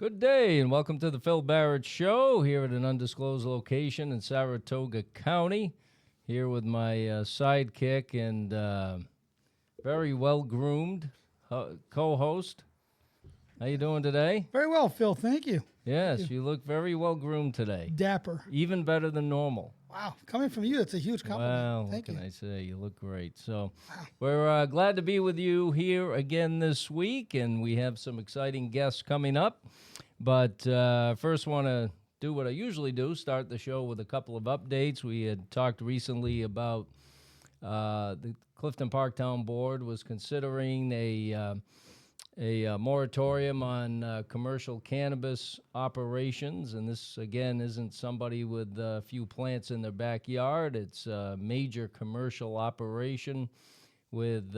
Good day, and welcome to the Phil Barrett Show here at an undisclosed location in Saratoga County. Here with my sidekick and very well-groomed co-host. How you doing today? Very well, Phil. Thank you. Yes, Thank you look very well-groomed today. Dapper. Even better than normal. Wow. Coming from you, it's a huge compliment. Well, Thank what you. can I say? You look great. So Wow. we're glad to be with you here again this week, and we have some exciting guests coming up. But first want to do what I usually do, start the show with a couple of updates. We had talked recently about the Clifton Parktown Board was considering a moratorium on commercial cannabis operations, and this, again, isn't somebody with a few plants in their backyard. It's a major commercial operation with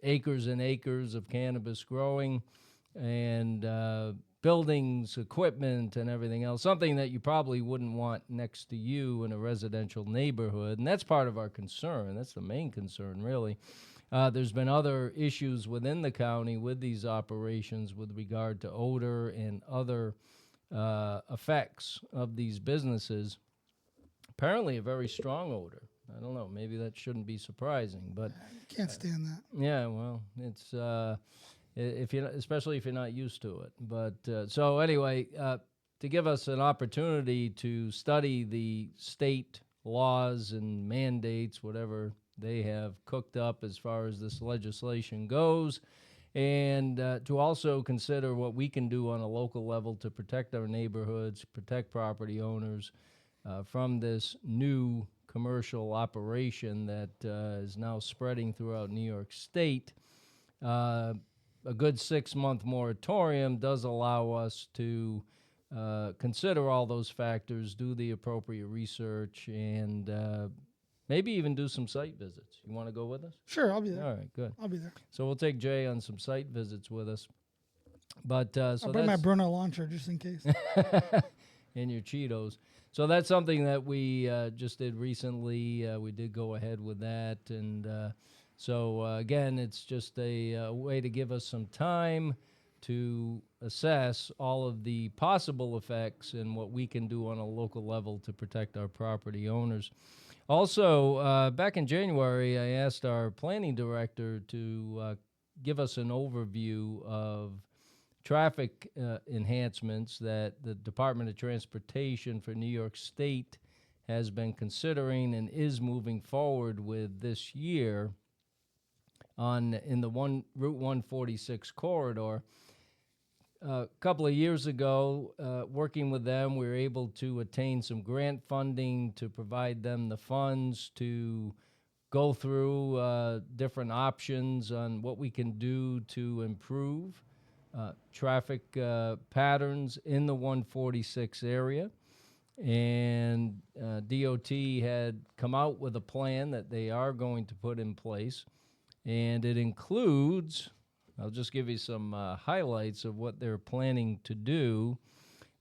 acres and acres of cannabis growing and buildings, equipment, and everything else, something that you probably wouldn't want next to you in a residential neighborhood, and that's part of our concern. That's the main concern, really. There's been other issues within the county with these operations with regard to odor and other effects of these businesses. Apparently a very strong odor. I don't know, maybe that shouldn't be surprising, but Can't stand that. yeah, well, it's if you, especially if you're not used to it. But so anyway, to give us an opportunity to study the state laws and mandates, whatever they have cooked up as far as this legislation goes, and to also consider what we can do on a local level to protect our neighborhoods, protect property owners from this new commercial operation that is now spreading throughout New York State. A good 6-month moratorium does allow us to consider all those factors, do the appropriate research, and maybe even do some site visits. You want to go with us? Sure, I'll be there. All right, good. I'll be there. So we'll take Jay on some site visits with us. But so I'll bring my Bruno launcher just in case. and your Cheetos. So that's something that we just did recently. We did go ahead with that, and so again, it's just a way to give us some time to assess all of the possible effects and what we can do on a local level to protect our property owners. Also, back in January, I asked our planning director to give us an overview of traffic enhancements that the Department of Transportation for New York State has been considering and is moving forward with this year in the Route 146 corridor. A couple of years ago, working with them, we were able to attain some grant funding to provide them the funds to go through different options on what we can do to improve traffic patterns in the 146 area. And DOT had come out with a plan that they are going to put in place. And it includes, I'll just give you some highlights of what they're planning to do.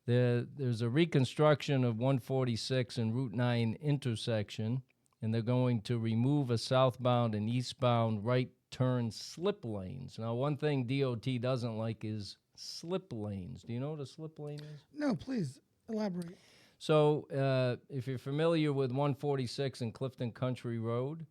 There's a reconstruction of 146 and Route 9 intersection, and they're going to remove a southbound and eastbound right turn slip lanes. Now, one thing DOT doesn't like is slip lanes. Do you know what a slip lane is? No, please elaborate. So if you're familiar with 146 and Clifton Country Road,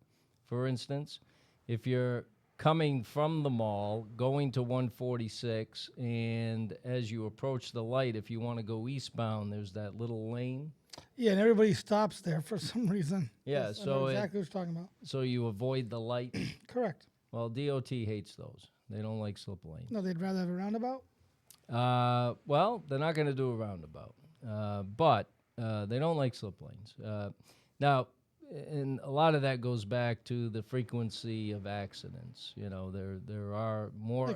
for instance, if you're coming from the mall, going to 146, and as you approach the light, if you want to go eastbound, there's that little lane. Yeah, and everybody stops there for some reason. Yeah, Yes, I so know exactly what you're talking about. So you avoid the light. Correct. Well, DOT hates those. They don't like slip lanes. No, they'd rather have a roundabout? Well, they're not going to do a roundabout, but they don't like slip lanes. Now, and a lot of that goes back to the frequency of accidents. You know, there are more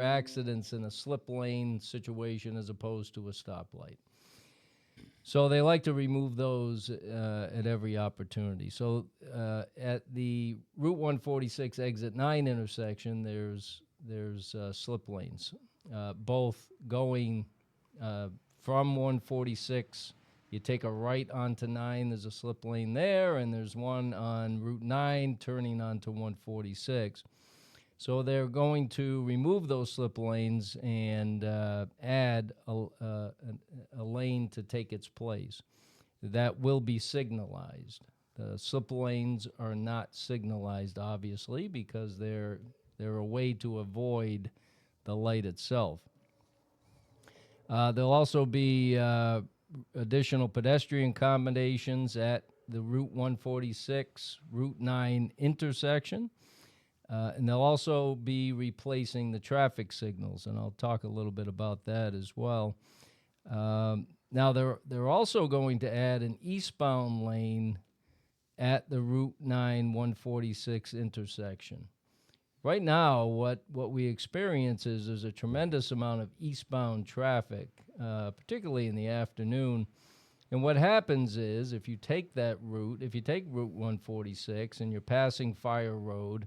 accidents in a slip lane situation as opposed to a stoplight. So they like to remove those at every opportunity. So at the Route 146 Exit 9 intersection, there's slip lanes, both going from 146. You take a right onto 9, there's a slip lane there, and there's one on Route 9 turning onto 146. So they're going to remove those slip lanes and add a lane to take its place. That will be signalized. The slip lanes are not signalized, obviously, because they're a way to avoid the light itself. There'll also be additional pedestrian combinations at the Route 146, Route 9 intersection. And they'll also be replacing the traffic signals, and I'll talk a little bit about that as well. Now, they're also going to add an eastbound lane at the Route 9 146 intersection. Right now, what we experience is there's a tremendous amount of eastbound traffic, particularly in the afternoon. And what happens is if you take that route, if you take Route 146 and you're passing Fire Road,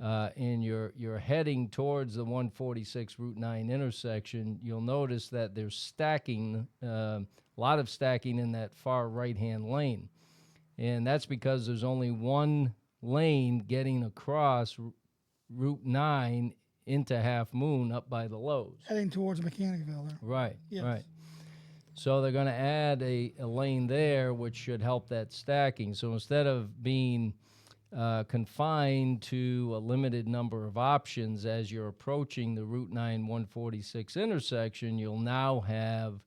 and you're heading towards the 146 Route 9 intersection, you'll notice that there's stacking, a lot of stacking in that far right-hand lane. And that's because there's only one lane getting across Route 9 into Half Moon up by the Lowe's. Heading towards Mechanicville there. Right, Yes. right. So they're going to add a lane there, which should help that stacking. So instead of being confined to a limited number of options as you're approaching the Route 9 146 intersection, you'll now have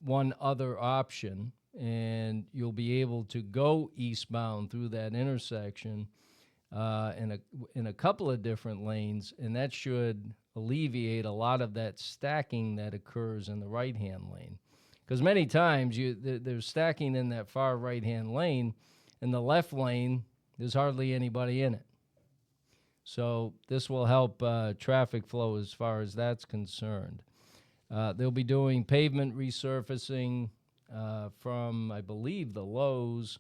one other option, and you'll be able to go eastbound through that intersection in a couple of different lanes, and that should alleviate a lot of that stacking that occurs in the right-hand lane. Because many times there's stacking in that far right-hand lane. In the left lane, there's hardly anybody in it. So this will help traffic flow as far as that's concerned. They'll be doing pavement resurfacing from, I believe, the Lowe's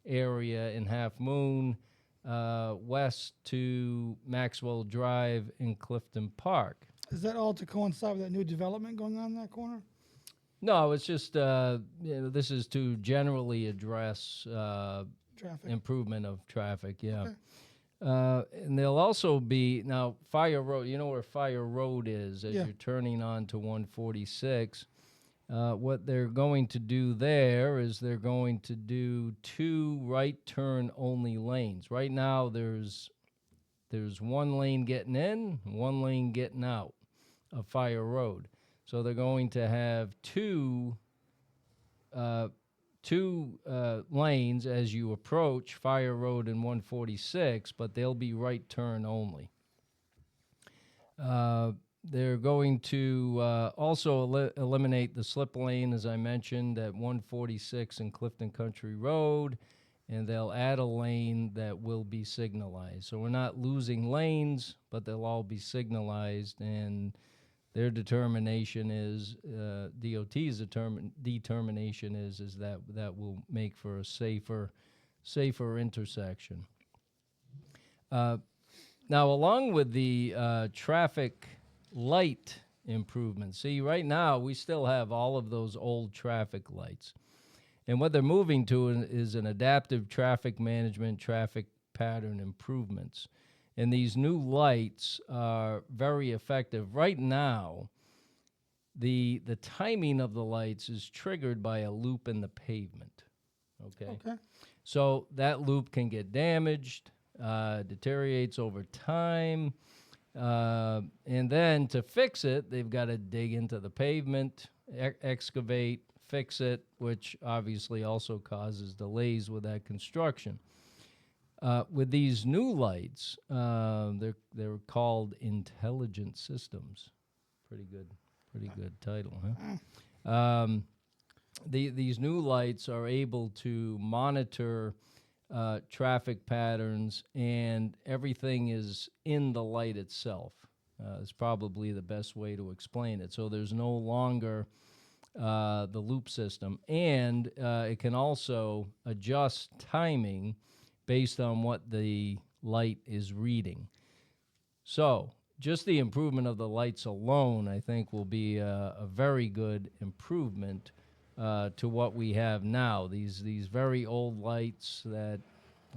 area in Half Moon west to Maxwell Drive in Clifton Park. Is that all to coincide with that new development going on in that corner? No, it's just this is to generally address Traffic. improvement of traffic, yeah. Okay. And there'll also be, now, Fire Road, you know where Fire Road is as Yeah. you're turning on to 146. What they're going to do there is they're going to do 2 right turn only lanes. Right now, there's one lane getting in, one lane getting out of Fire Road. So they're going to have two lanes as you approach Fire Road and 146, but they'll be right turn only. They're going to also eliminate the slip lane, as I mentioned, at 146 and Clifton Country Road, and they'll add a lane that will be signalized. So we're not losing lanes, but they'll all be signalized, and their determination is, DOT's determination is that will make for a safer intersection. Now, along with the traffic light improvements, see, right now we still have all of those old traffic lights. And what they're moving to is an adaptive traffic management, traffic pattern improvements. And these new lights are very effective. Right now, the timing of the lights is triggered by a loop in the pavement. Okay? So that loop can get damaged, deteriorates over time, and then to fix it, they've got to dig into the pavement, excavate, fix it, which obviously also causes delays with that construction. With these new lights, they're called intelligent systems. Pretty good title, huh? These new lights are able to monitor traffic patterns, and everything is in the light itself. Is probably the best way to explain it. So there's no longer the loop system, and it can also adjust timing based on what the light is reading. So just the improvement of the lights alone, I think, will be a very good improvement to what we have now. These very old lights that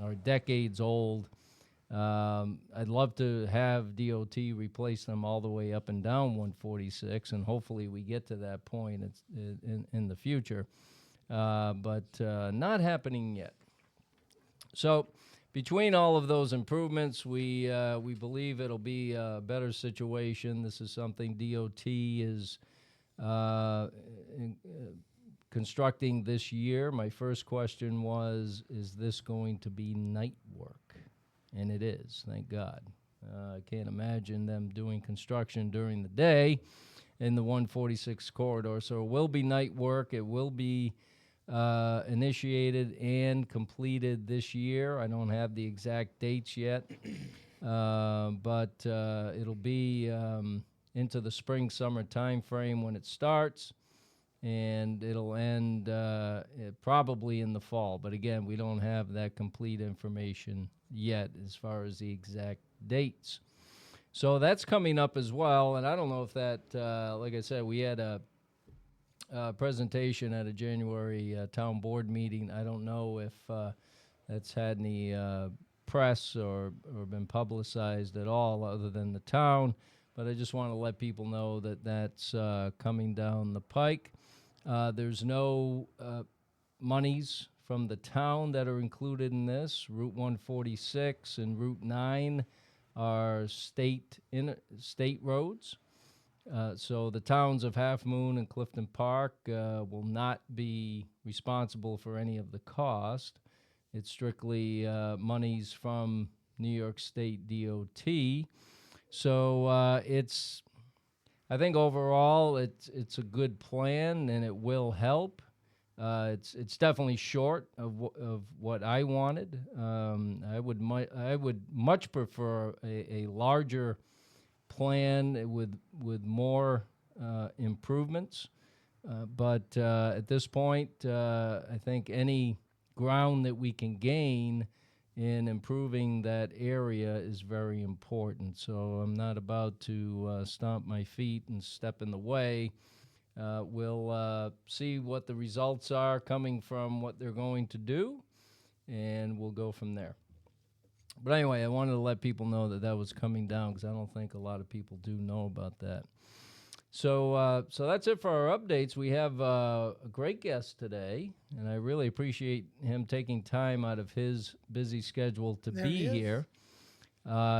are decades old, I'd love to have DOT replace them all the way up and down 146, and hopefully we get to that point in the future, but not happening yet. So between all of those improvements, we believe it'll be a better situation. This is something DOT is constructing this year. My first question was, is this going to be night work? And it is, thank God. I can't imagine them doing construction during the day in the 146 corridor. So it will be night work. It will be initiated and completed this year. I don't have the exact dates yet, but it'll be into the spring-summer time frame when it starts, and it'll end probably in the fall. But again, we don't have that complete information yet as far as the exact dates. So that's coming up as well, and I don't know if that, like I said, we had a presentation at a January town board meeting. I don't know if that's had any press or been publicized at all other than the town, but I just want to let people know that that's coming down the pike. There's no monies from the town that are included in this. Route 146 and Route 9 are state roads. So the towns of Half Moon and Clifton Park will not be responsible for any of the cost. It's strictly monies from New York State DOT. So I think overall it's a good plan and it will help. It's definitely short of what I wanted. I would much prefer a larger plan with more improvements. But at this point, I think any ground that we can gain in improving that area is very important. So I'm not about to stomp my feet and step in the way. We'll see what the results are coming from what they're going to do, and we'll go from there. But anyway, I wanted to let people know that that was coming down because I don't think a lot of people do know about that. So that's it for our updates. We have a great guest today, and I really appreciate him taking time out of his busy schedule to be here.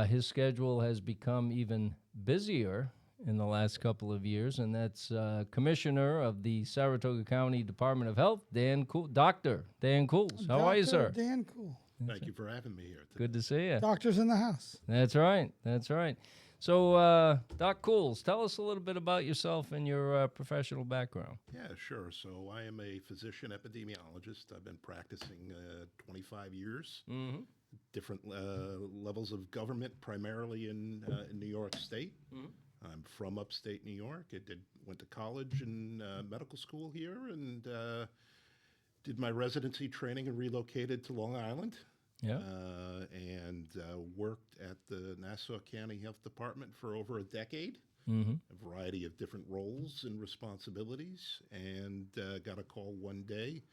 His schedule has become even busier in the last couple of years, and that's Commissioner of the Saratoga County Department of Health, Dr. Dan Kuhles. How are you, sir? Dan Kuhles. Thank you for having me here today. Good to see you. Doctor's in the house. That's right. That's right. So, Doc Kuhles, tell us a little bit about yourself and your professional background. Yeah, sure. So I am a physician epidemiologist. I've been practicing 25 years, different levels of government, primarily in New York State. I'm from upstate New York. I went to college and medical school here and did my residency training and relocated to Long Island. Yeah. And worked at the Nassau County Health Department for over a decade, a variety of different roles and responsibilities, and got a call one day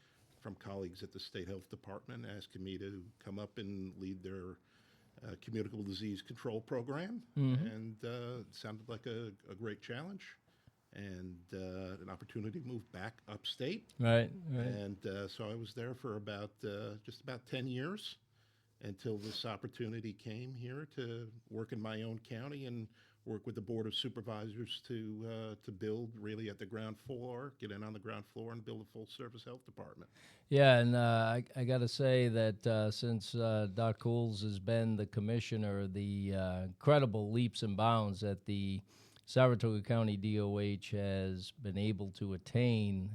from colleagues at the State Health Department asking me to come up and lead their communicable disease control program, and it sounded like a great challenge. And an opportunity to move back upstate. Right. And so I was there for just about 10 years until this opportunity came here to work in my own county and work with the Board of Supervisors to build really at the ground floor, get in on the ground floor and build a full-service health department. Yeah, and I got to say that since Doc Kuhles has been the commissioner, the incredible leaps and bounds that the Saratoga County DOH has been able to attain,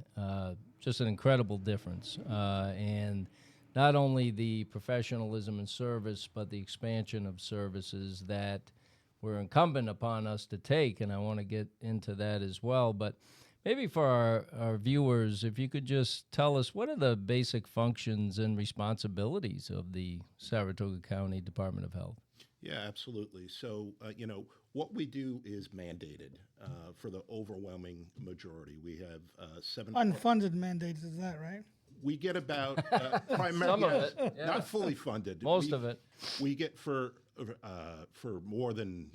just an incredible difference. And not only the professionalism and service, but the expansion of services that were incumbent upon us to take, and I want to get into that as well. But maybe for our viewers, if you could just tell us, what are the basic functions and responsibilities of the Saratoga County Department of Health? Yeah, absolutely. So, what we do is mandated for the overwhelming majority. We have 7 Unfunded mandates, is that right? We get about primarily Some of it, yeah. not fully funded. Most of it. We get for for more than,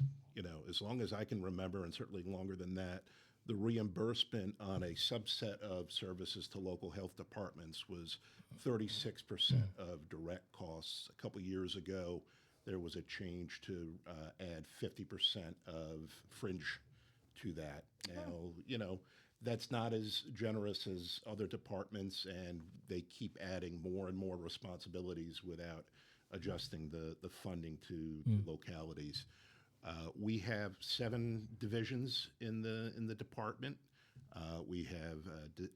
as long as I can remember, and certainly longer than that, the reimbursement on a subset of services to local health departments was 36% of direct costs. A couple years ago, there was a change to add 50% of fringe to that. Now, that's not as generous as other departments, and they keep adding more and more responsibilities without adjusting the funding to localities. We have 7 divisions in the department. We have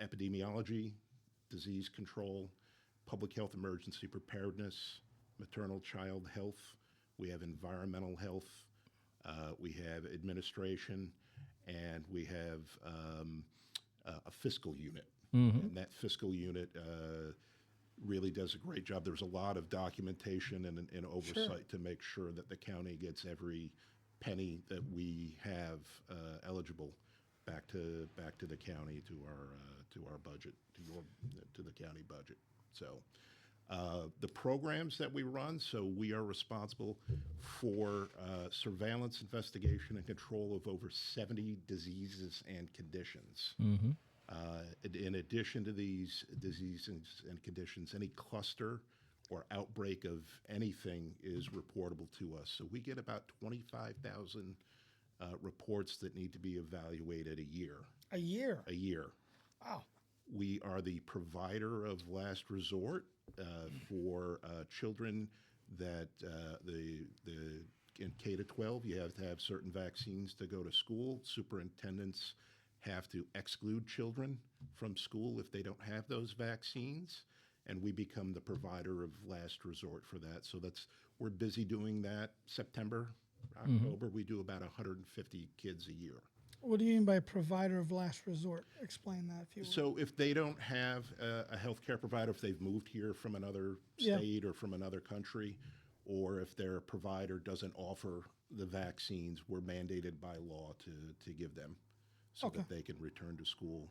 epidemiology, disease control, public health emergency preparedness, maternal child health. We have environmental health. We have administration, and we have a fiscal unit. And that fiscal unit really does a great job. There's a lot of documentation and oversight to make sure that the county gets every penny that we have eligible back to the county, to our budget, to the county budget. So the programs that we run, so we are responsible for surveillance, investigation, and control of over 70 diseases and conditions. In addition to these diseases and conditions, any cluster or outbreak of anything is reportable to us. So we get about 25,000 reports that need to be evaluated a year. A year? A year. Wow. We are the provider of last resort for children that in K to 12, you have to have certain vaccines to go to school. Superintendents have to exclude children from school if they don't have those vaccines, and we become the provider of last resort for that. So we're busy doing that. September, October, we do about 150 kids a year. What do you mean by provider of last resort? Explain that if you will. So if they don't have a healthcare provider, if they've moved here from another state or from another country, or if their provider doesn't offer the vaccines, we're mandated by law to give them so that they can return to school.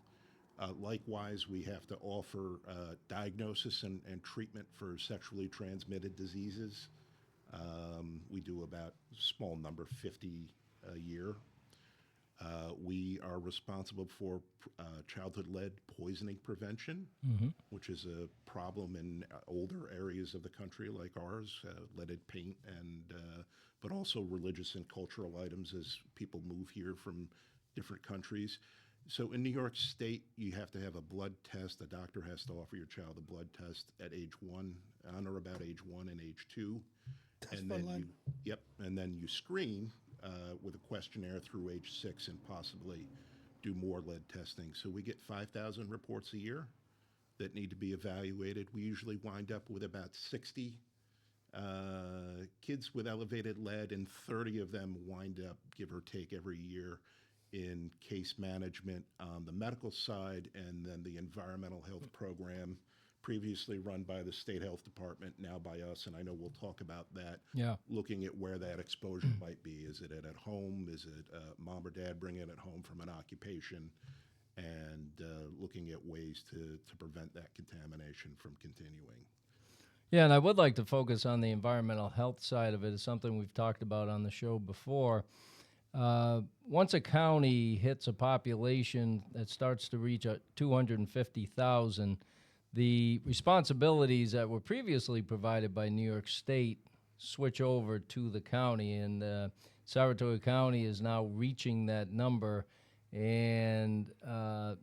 Likewise, we have to offer diagnosis and treatment for sexually transmitted diseases. We do about a small number, 50 a year. We are responsible for childhood-lead poisoning prevention, which is a problem in older areas of the country like ours, leaded paint, but also religious and cultural items as people move here from different countries. So in New York State, you have to have a blood test. The doctor has to offer your child a blood test at age 1, on or about age 1 and age 2. And then you screen with a questionnaire through age 6 and possibly do more lead testing. So we get 5,000 reports a year that need to be evaluated. We usually wind up with about 60 kids with elevated lead, and 30 of them wind up, give or take, every year in case management on the medical side, and then the environmental health program, previously run by the state health department, now by us, and I know we'll talk about that. Looking at where that exposure might be. Is it at home? Is it mom or dad bringing it home from an occupation? And looking at ways to prevent that contamination from continuing. Yeah, and I would like to focus on the environmental health side of it. It's something we've talked about on the show before. Once a county hits a population that starts to reach 250,000, the responsibilities that were previously provided by New York State switch over to the county, and Saratoga County is now reaching that number, and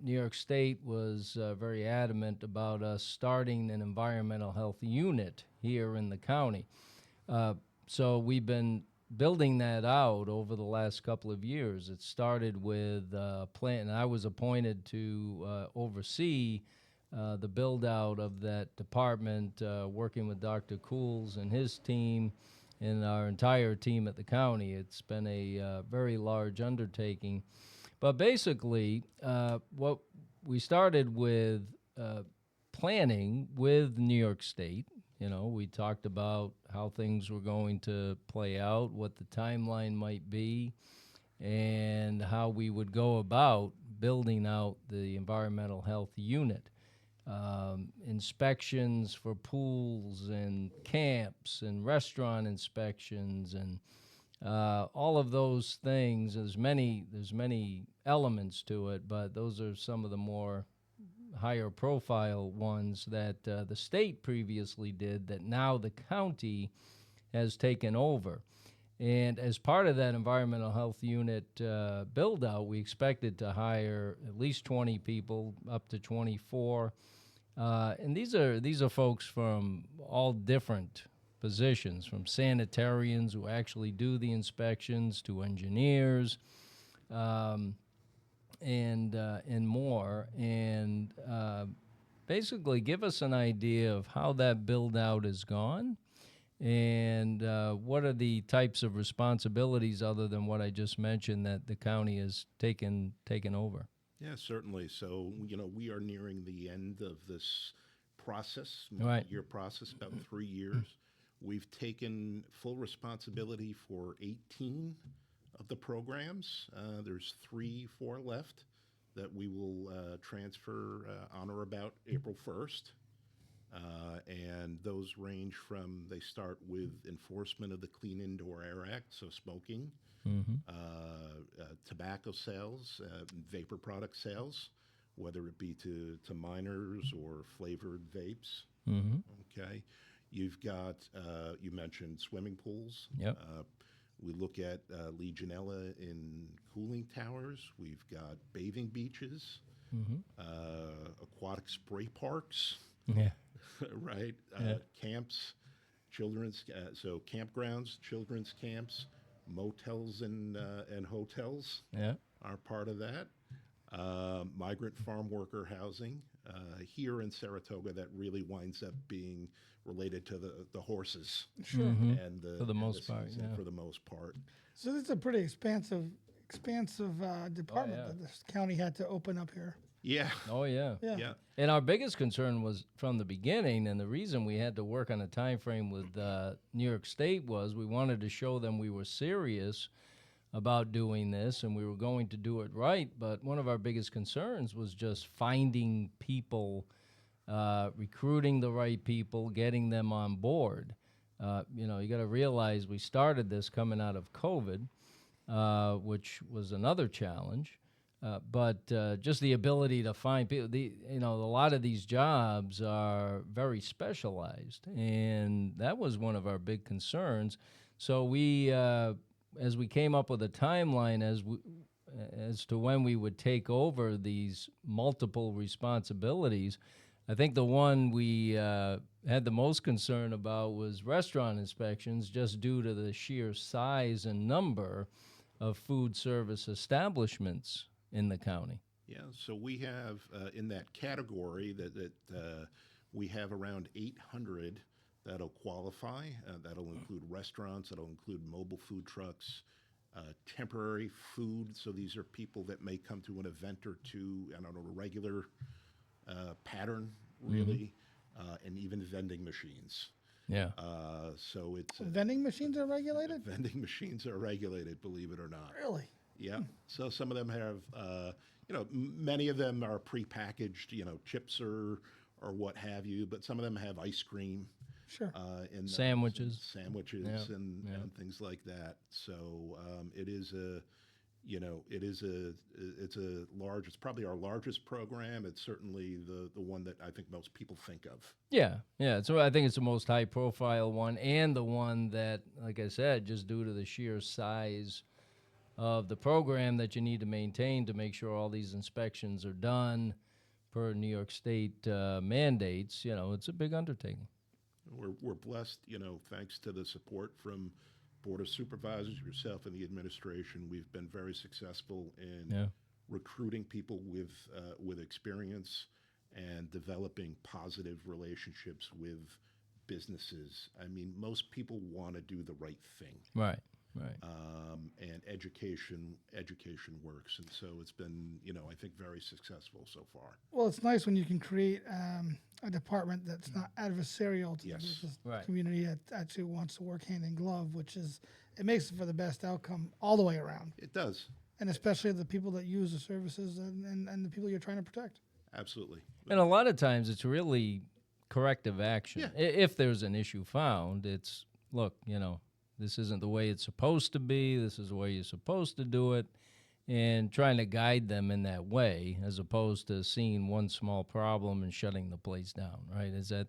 New York State was very adamant about us starting an environmental health unit here in the county. So we've been building that out over the last couple of years. It started with plan, and I was appointed to oversee the build-out of that department, working with Dr. Kuhles and his team and our entire team at the county. It's been a very large undertaking. But basically, what we started with planning with New York State. We talked about how things were going to play out, what the timeline might be, and how we would go about building out the environmental health unit. inspections for pools and camps and restaurant inspections and all of those things. There's many elements to it, but those are some of the more higher profile ones that the state previously did that now the county has taken over. And as part of that environmental health unit build out, we expected to hire at least 20 people, up to 24. And these are folks from all different positions, from sanitarians who actually do the inspections to engineers, and more, and basically give us an idea of how that build out has gone, and what are the types of responsibilities other than what I just mentioned that the county has taken over. Yeah, certainly. So, we are nearing the end of this process, Right. year process, about 3 years. We've taken full responsibility for 18 of the programs. There's 4 left that we will transfer on or about April 1st. And those range from, they start with enforcement of the Clean Indoor Air Act, so smoking, tobacco sales, vapor product sales, whether it be to minors or flavored vapes. Okay. You've got, you mentioned swimming pools. Yep. We look at Legionella in cooling towers. We've got bathing beaches, aquatic spray parks, Yeah. right? Yeah. Camps, children's, so campgrounds, children's camps, motels and hotels Yeah. are part of that. Migrant farm worker housing. Here in Saratoga, that really winds up being related to the horses. Sure. And the, For the and most part, season, yeah. For the most part. So this is a pretty expansive department yeah. that this county had to open up here. Yeah. Oh, yeah. Yeah. Yeah. And our biggest concern was from the beginning, and the reason we had to work on a time frame with New York State was we wanted to show them we were serious about doing this and we were going to do it right. But one of our biggest concerns was just finding people, recruiting the right people, getting them on board. You got to realize we started this coming out of COVID, which was another challenge. But just the ability to find people, a lot of these jobs are very specialized, and that was one of our big concerns. So we, as we came up with a timeline as to when we would take over these multiple responsibilities, I think the one we had the most concern about was restaurant inspections, just due to the sheer size and number of food service establishments in the county. Yeah, so we have in that category that we have around 800 that'll qualify. That'll include restaurants, that'll include mobile food trucks, temporary food. So these are people that may come to an event or two, I don't know, a regular pattern, really, and even vending machines. Yeah. So it's Vending machines are regulated? vending machines are regulated, believe it or not. Really? Yeah. So some of them have, many of them are prepackaged, chips or what have you, but some of them have ice cream. Sure. In those, Sandwiches. and Yeah. and things like that. So it's probably our largest program. It's certainly the one that I think most people think of. Yeah. So I think it's the most high profile one, and the one that, like I said, just due to the sheer size of the program that you need to maintain to make sure all these inspections are done per New York State mandates, it's a big undertaking. We're blessed, thanks to the support from Board of Supervisors, yourself, and the administration. We've been very successful in recruiting people with experience and developing positive relationships with businesses. I mean, most people want to do the right thing. Right. And education works, and so it's been, I think, very successful so far. Well, it's nice when you can create a department that's not adversarial to Yes. the business Right. community that actually wants to work hand in glove, it makes it for the best outcome all the way around. It does. And especially the people that use the services and the people you're trying to protect. absolutely. And a lot of times it's really corrective action. Yeah. If there's an issue found, it's, look, this isn't the way it's supposed to be. This is the way you're supposed to do it. And trying to guide them in that way as opposed to seeing one small problem and shutting the place down, right? Is that?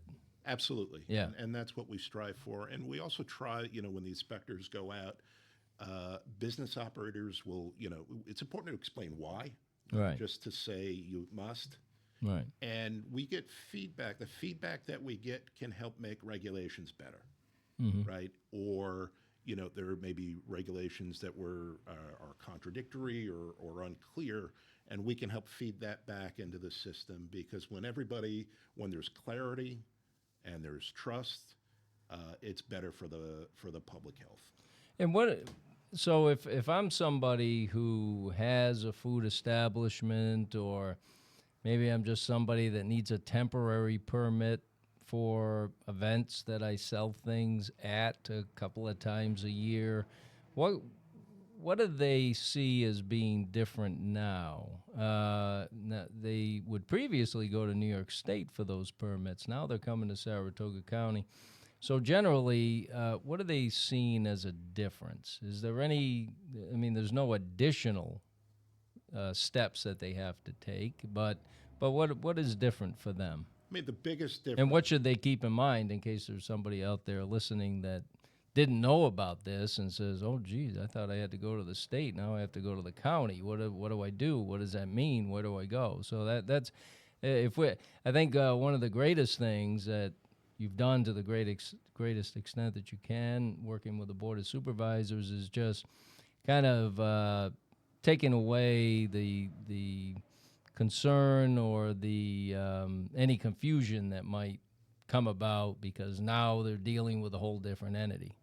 Absolutely. Yeah. And that's what we strive for. And we also try, when the inspectors go out, business operators will, it's important to explain why, Right. just to say you must. Right. And we get feedback. The feedback that we get can help make regulations better, right? Or, there may be regulations that are contradictory or unclear, and we can help feed that back into the system because when there's clarity and there's trust, it's better for the public health. And so if I'm somebody who has a food establishment, or maybe I'm just somebody that needs a temporary permit for events that I sell things at a couple of times a year, what do they see as being different now? They would previously go to New York State for those permits. Now they're coming to Saratoga County. So generally, what are they seeing as a difference? Is there any, there's no additional steps that they have to take, but what is different for them? The biggest difference. And what should they keep in mind in case there's somebody out there listening that didn't know about this and says, "Oh, geez, I thought I had to go to the state. Now I have to go to the county. What do I do? What does that mean? Where do I go?" So that's I think one of the greatest things that you've done to the greatest extent that you can, working with the Board of Supervisors, is just kind of taking away the concern or the any confusion that might come about because now they're dealing with a whole different entity.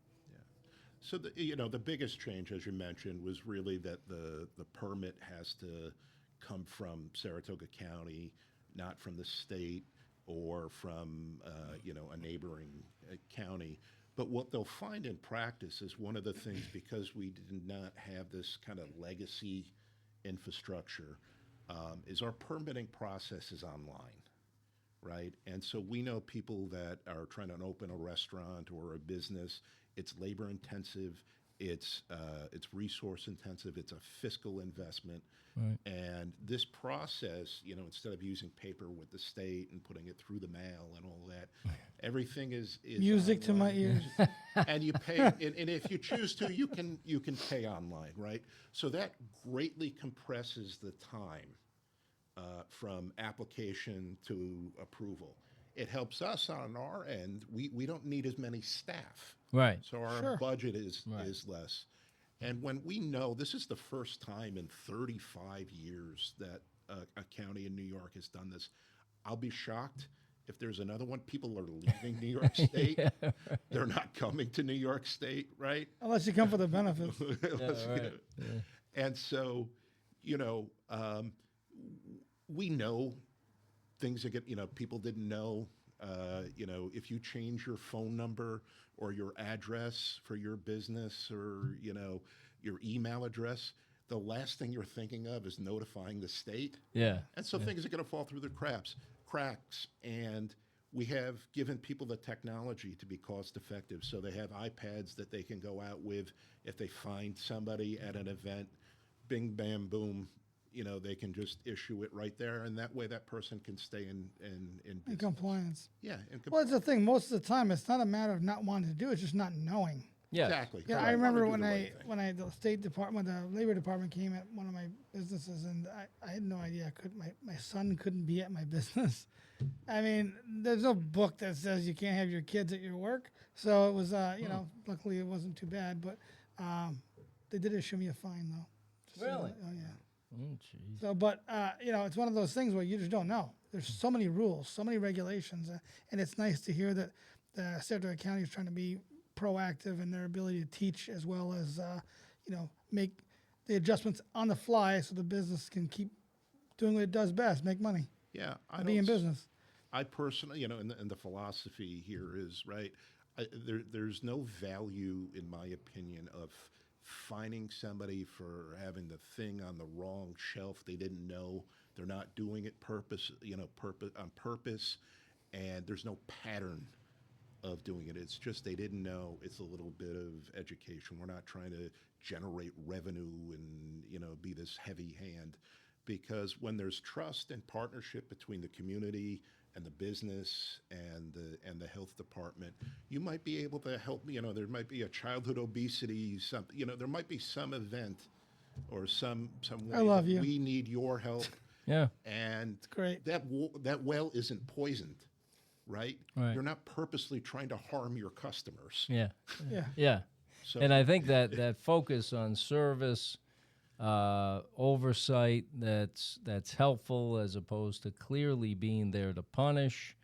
So the biggest change, as you mentioned, was really that the permit has to come from Saratoga County, not from the state or from a neighboring county. But what they'll find in practice is one of the things, because we did not have this kind of legacy infrastructure, is our permitting process is online, right? And so we know people that are trying to open a restaurant or a business. It's labor intensive, it's resource intensive, it's a fiscal investment. Right. And this process, instead of using paper with the state and putting it through the mail and all that, everything is music to my ears. And you pay, and if you choose to, you can pay online, right? So that greatly compresses the time from application to approval. It helps us on our end. We don't need as many staff. Right. So our Sure. budget is less. And when we know this is the first time in 35 years that a county in New York has done this, I'll be shocked if there's another one. People are leaving New York State. Yeah, right. They're not coming to New York State, right? Unless you come for the benefits. Right. Yeah. And so, we know things that get, people didn't know. If you change your phone number or your address for your business or, your email address, the last thing you're thinking of is notifying the state. Yeah. And so things are going to fall through the cracks. And we have given people the technology to be cost effective. So they have iPads that they can go out with. If they find somebody at an event, bing, bam, boom, they can just issue it right there. And that way that person can stay in business. Compliance. Yeah. Well, it's the thing. Most of the time, it's not a matter of not wanting to do it. It's just not knowing. Yeah. Exactly. Yeah, Correct. I remember Wanna when do the right thing. the State Department, the Labor Department came at one of my businesses, and I had no idea my son couldn't be at my business. There's no book that says you can't have your kids at your work. So it was, luckily it wasn't too bad, but they did issue me a fine though. So, Really? oh yeah. Oh, jeez. So, but it's one of those things where you just don't know. There's so many rules, so many regulations, and it's nice to hear that the Saratoga County is trying to be proactive in their ability to teach as well as make the adjustments on the fly so the business can keep doing what it does best, make money, Yeah. be in business. I personally, and the philosophy here is, right, there's no value, in my opinion, of fining somebody for having the thing on the wrong shelf they didn't know They're not doing it on purpose, and there's no pattern of doing it. It's just they didn't know. It's a little bit of education. We're not trying to generate revenue and be this heavy hand, because when there's trust and partnership between the community and the business and the health department, you might be able to help. There might be a childhood obesity, there might be some event or some way I love that you. we need your help. Yeah. And It's great. that well isn't poisoned, right? Right. You're not purposely trying to harm your customers. Yeah. Yeah. Yeah. So And I think that focus on service, oversight, that's helpful as opposed to clearly being there to punish,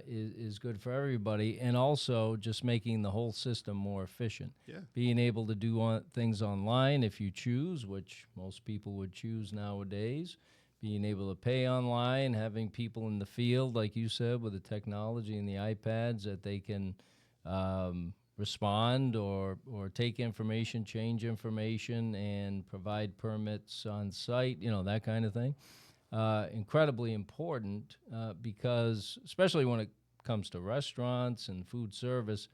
is good for everybody, and also just making the whole system more efficient. Yeah. Being able to do things online if you choose, which most people would choose nowadays. Being able to pay online, having people in the field, like you said, with the technology and the iPads that they can respond or take information, change information, and provide permits on site, that kind of thing. Incredibly important because, especially when it comes to restaurants and food service,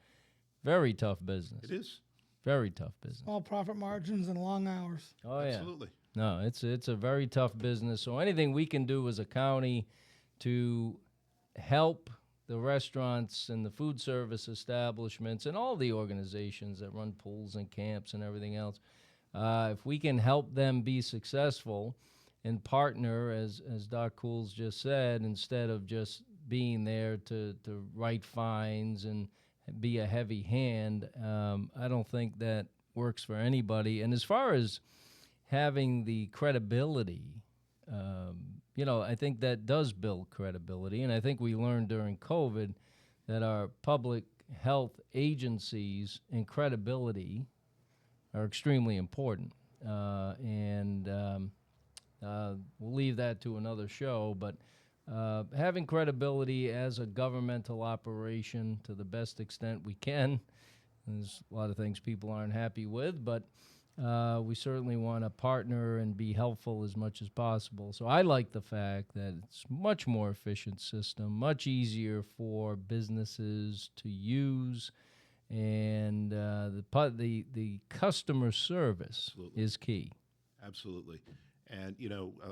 very tough business. it is. Very tough business. Small profit margins and long hours. Oh, yeah. Absolutely. No, it's a very tough business. So anything we can do as a county to help the restaurants and the food service establishments and all the organizations that run pools and camps and everything else, if we can help them be successful and partner, as Doc Kuhles just said, instead of just being there to write fines and be a heavy hand, I don't think that works for anybody. And as far as having the credibility, I think that does build credibility. And I think we learned during COVID that our public health agencies and credibility are extremely important. We'll leave that to another show, but having credibility as a governmental operation to the best extent we can. There's a lot of things people aren't happy with, but we certainly want to partner and be helpful as much as possible. So I like the fact that it's much more efficient system, much easier for businesses to use, and the customer service Absolutely. is key. Absolutely. And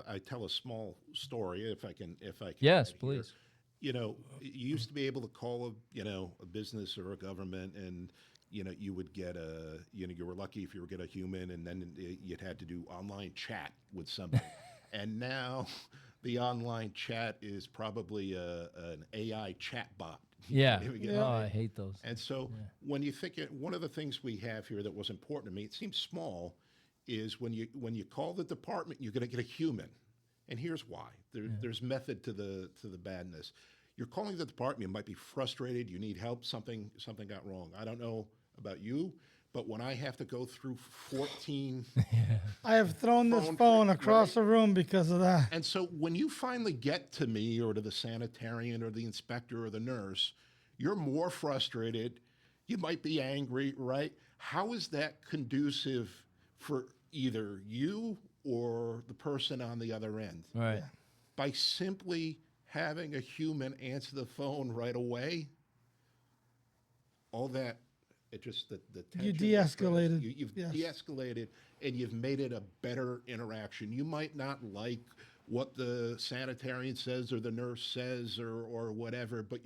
I tell a small story if I can. Yes, add here. please. You used to be able to call a business or a government, and you would get you were lucky if you would get a human, and then you'd had to do online chat with somebody. And now the online chat is probably an AI chat bot. Yeah. Yeah. Oh, I hate those. And so when you think one of the things we have here that was important to me, it seems small, is when you call the department, you're going to get a human. And here's why. There's method to the badness. You're calling the department, you might be frustrated, you need help, something got wrong. I don't know about you, but when I have to go through 14 I have thrown this phone across the room because of that. and so when you finally get to me or to the sanitarian or the inspector or the nurse, you're more frustrated. You might be angry, right? How is that conducive for either you or the person on the other end? Right. By simply having a human answer the phone right away, all that, it just, the You tension. de-escalated. You've Yes. de-escalated, and you've made it a better interaction. You might not like what the sanitarian says or the nurse says or whatever, but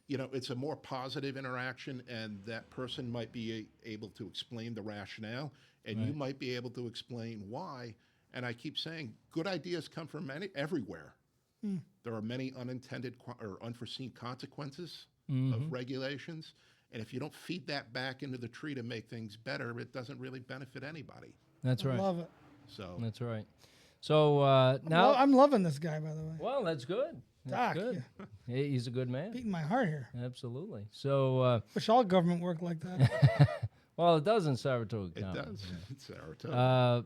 it's a more positive interaction, and that person might be able to explain the rationale, and you might be able to explain why. And I keep saying, good ideas come from everywhere. There are many unintended or unforeseen consequences of regulations. And if you don't feed that back into the tree to make things better, it doesn't really benefit anybody. That's I right. love it. So That's right. So now, I'm loving this guy, by the way. well, that's good. Doc, That's good. He's a good man. beating my heart here. Absolutely. So, Wish all government worked like that. well, it does in Saratoga it County. does. It's Saratoga.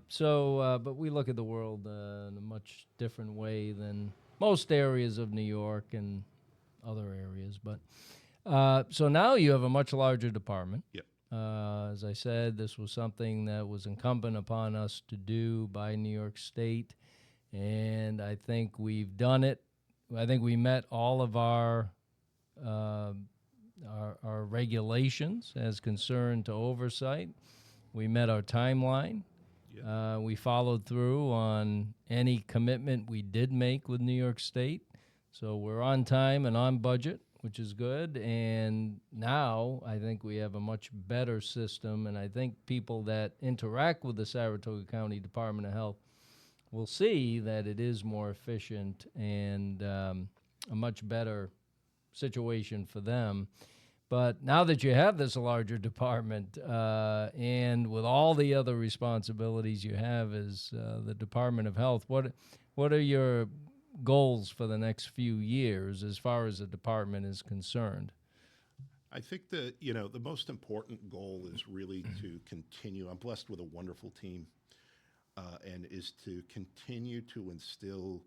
But we look at the world in a much different way than most areas of New York and other areas. But so now you have a much larger department. Yep. As I said, this was something that was incumbent upon us to do by New York State. and I think we've done it. I think we met all of uh, our regulations as concerned to oversight. We met our timeline. We followed through on any commitment we did make with New York State. So we're on time and on budget, which is good. And now I think we have a much better system. And I think people that interact with the Saratoga County Department of Health will see that it is more efficient and a much better situation for them. But now that you have this larger department and with all the other responsibilities you have as the Department of Health, what are your goals for the next few years as far as the department is concerned? I think that, the most important goal is really to continue. I'm blessed with a wonderful team, and is to continue to instill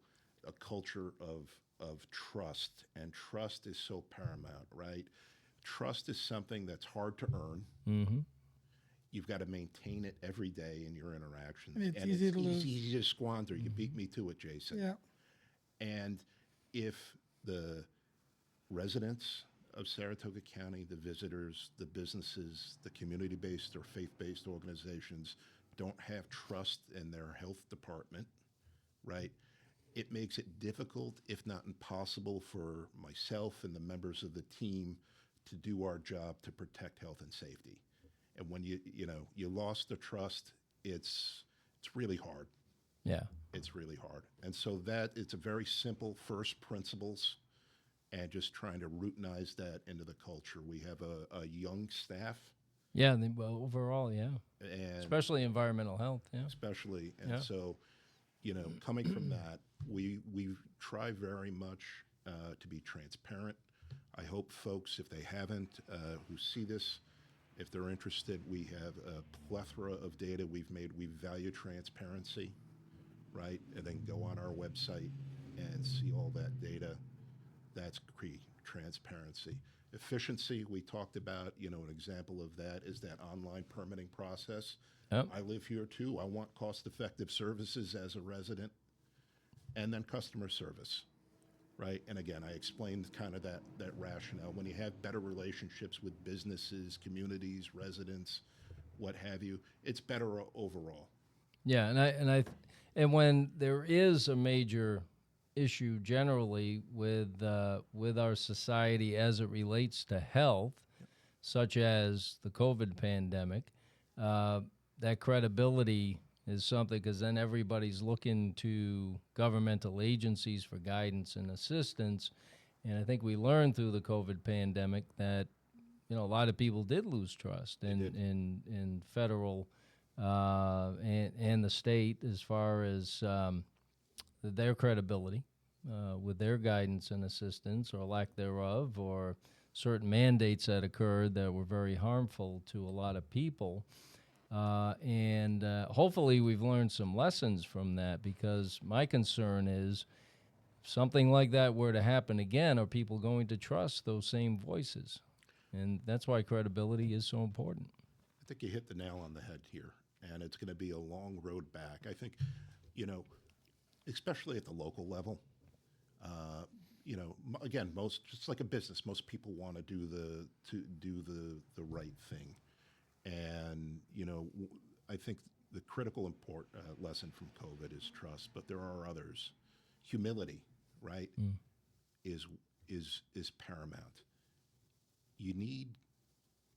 a culture of trust. And trust is so paramount, right? Trust is something that's hard to earn. Mm-hmm. You've got to maintain it every day in your interactions. And it's easy to lose. Easy to squander. You beat me to it, Jason. Yeah. And if the residents of Saratoga County, the visitors, the businesses, the community-based or faith-based organizations don't have trust in their health department, right, it makes it difficult, if not impossible, for myself and the members of the team to do our job to protect health and safety. And when you lost the trust, it's really hard. Yeah. It's really hard. And so it's a very simple first principles and just trying to routinize that into the culture. We have a young staff. Yeah, well, overall, yeah. And especially environmental health, yeah. Especially. And yeah. So, coming from that, we try very much to be transparent. I hope folks, if they haven't, who see this, if they're interested, we have a plethora of data we've made. We value transparency, right? And then go on our website and see all that data. That's transparency. Efficiency, we talked about, an example of that is that online permitting process. Yep. I live here too. I want cost-effective services as a resident. And then customer service, right? And again, I explained kind of that rationale. When you have better relationships with businesses, communities, residents, what have you, it's better overall. Yeah, and when there is a major issue generally with our society as it relates to health, such as the COVID pandemic, that credibility is something, because then everybody's looking to governmental agencies for guidance and assistance. And I think we learned through the COVID pandemic that a lot of people did lose trust in federal and the state as far as their credibility with their guidance and assistance or lack thereof, or certain mandates that occurred that were very harmful to a lot of people. And hopefully we've learned some lessons from that, because my concern is if something like that were to happen again, are people going to trust those same voices? And that's why credibility is so important. I think you hit the nail on the head here, and it's going to be a long road back. I think, especially at the local level, again, just like a business, most people want to do the right thing. And, I think the critical lesson from COVID is trust, but there are others. Humility, right, is paramount. You need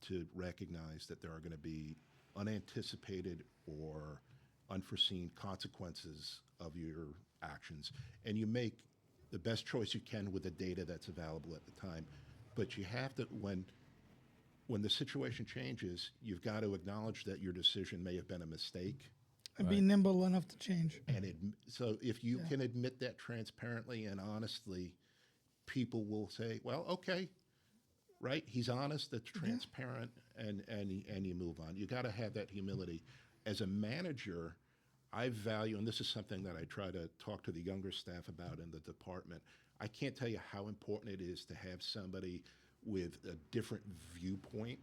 to recognize that there are going to be unanticipated or unforeseen consequences of your actions, and you make the best choice you can with the data that's available at the time. But you have to, when the situation changes, you've got to acknowledge that your decision may have been a mistake. And be nimble enough to change. And so if you can admit that transparently and honestly, people will say, well, okay, right, he's honest, that's transparent, and you move on. You got to have that humility. As a manager, I value, and this is something that I try to talk to the younger staff about in the department, I can't tell you how important it is to have somebody with a different viewpoint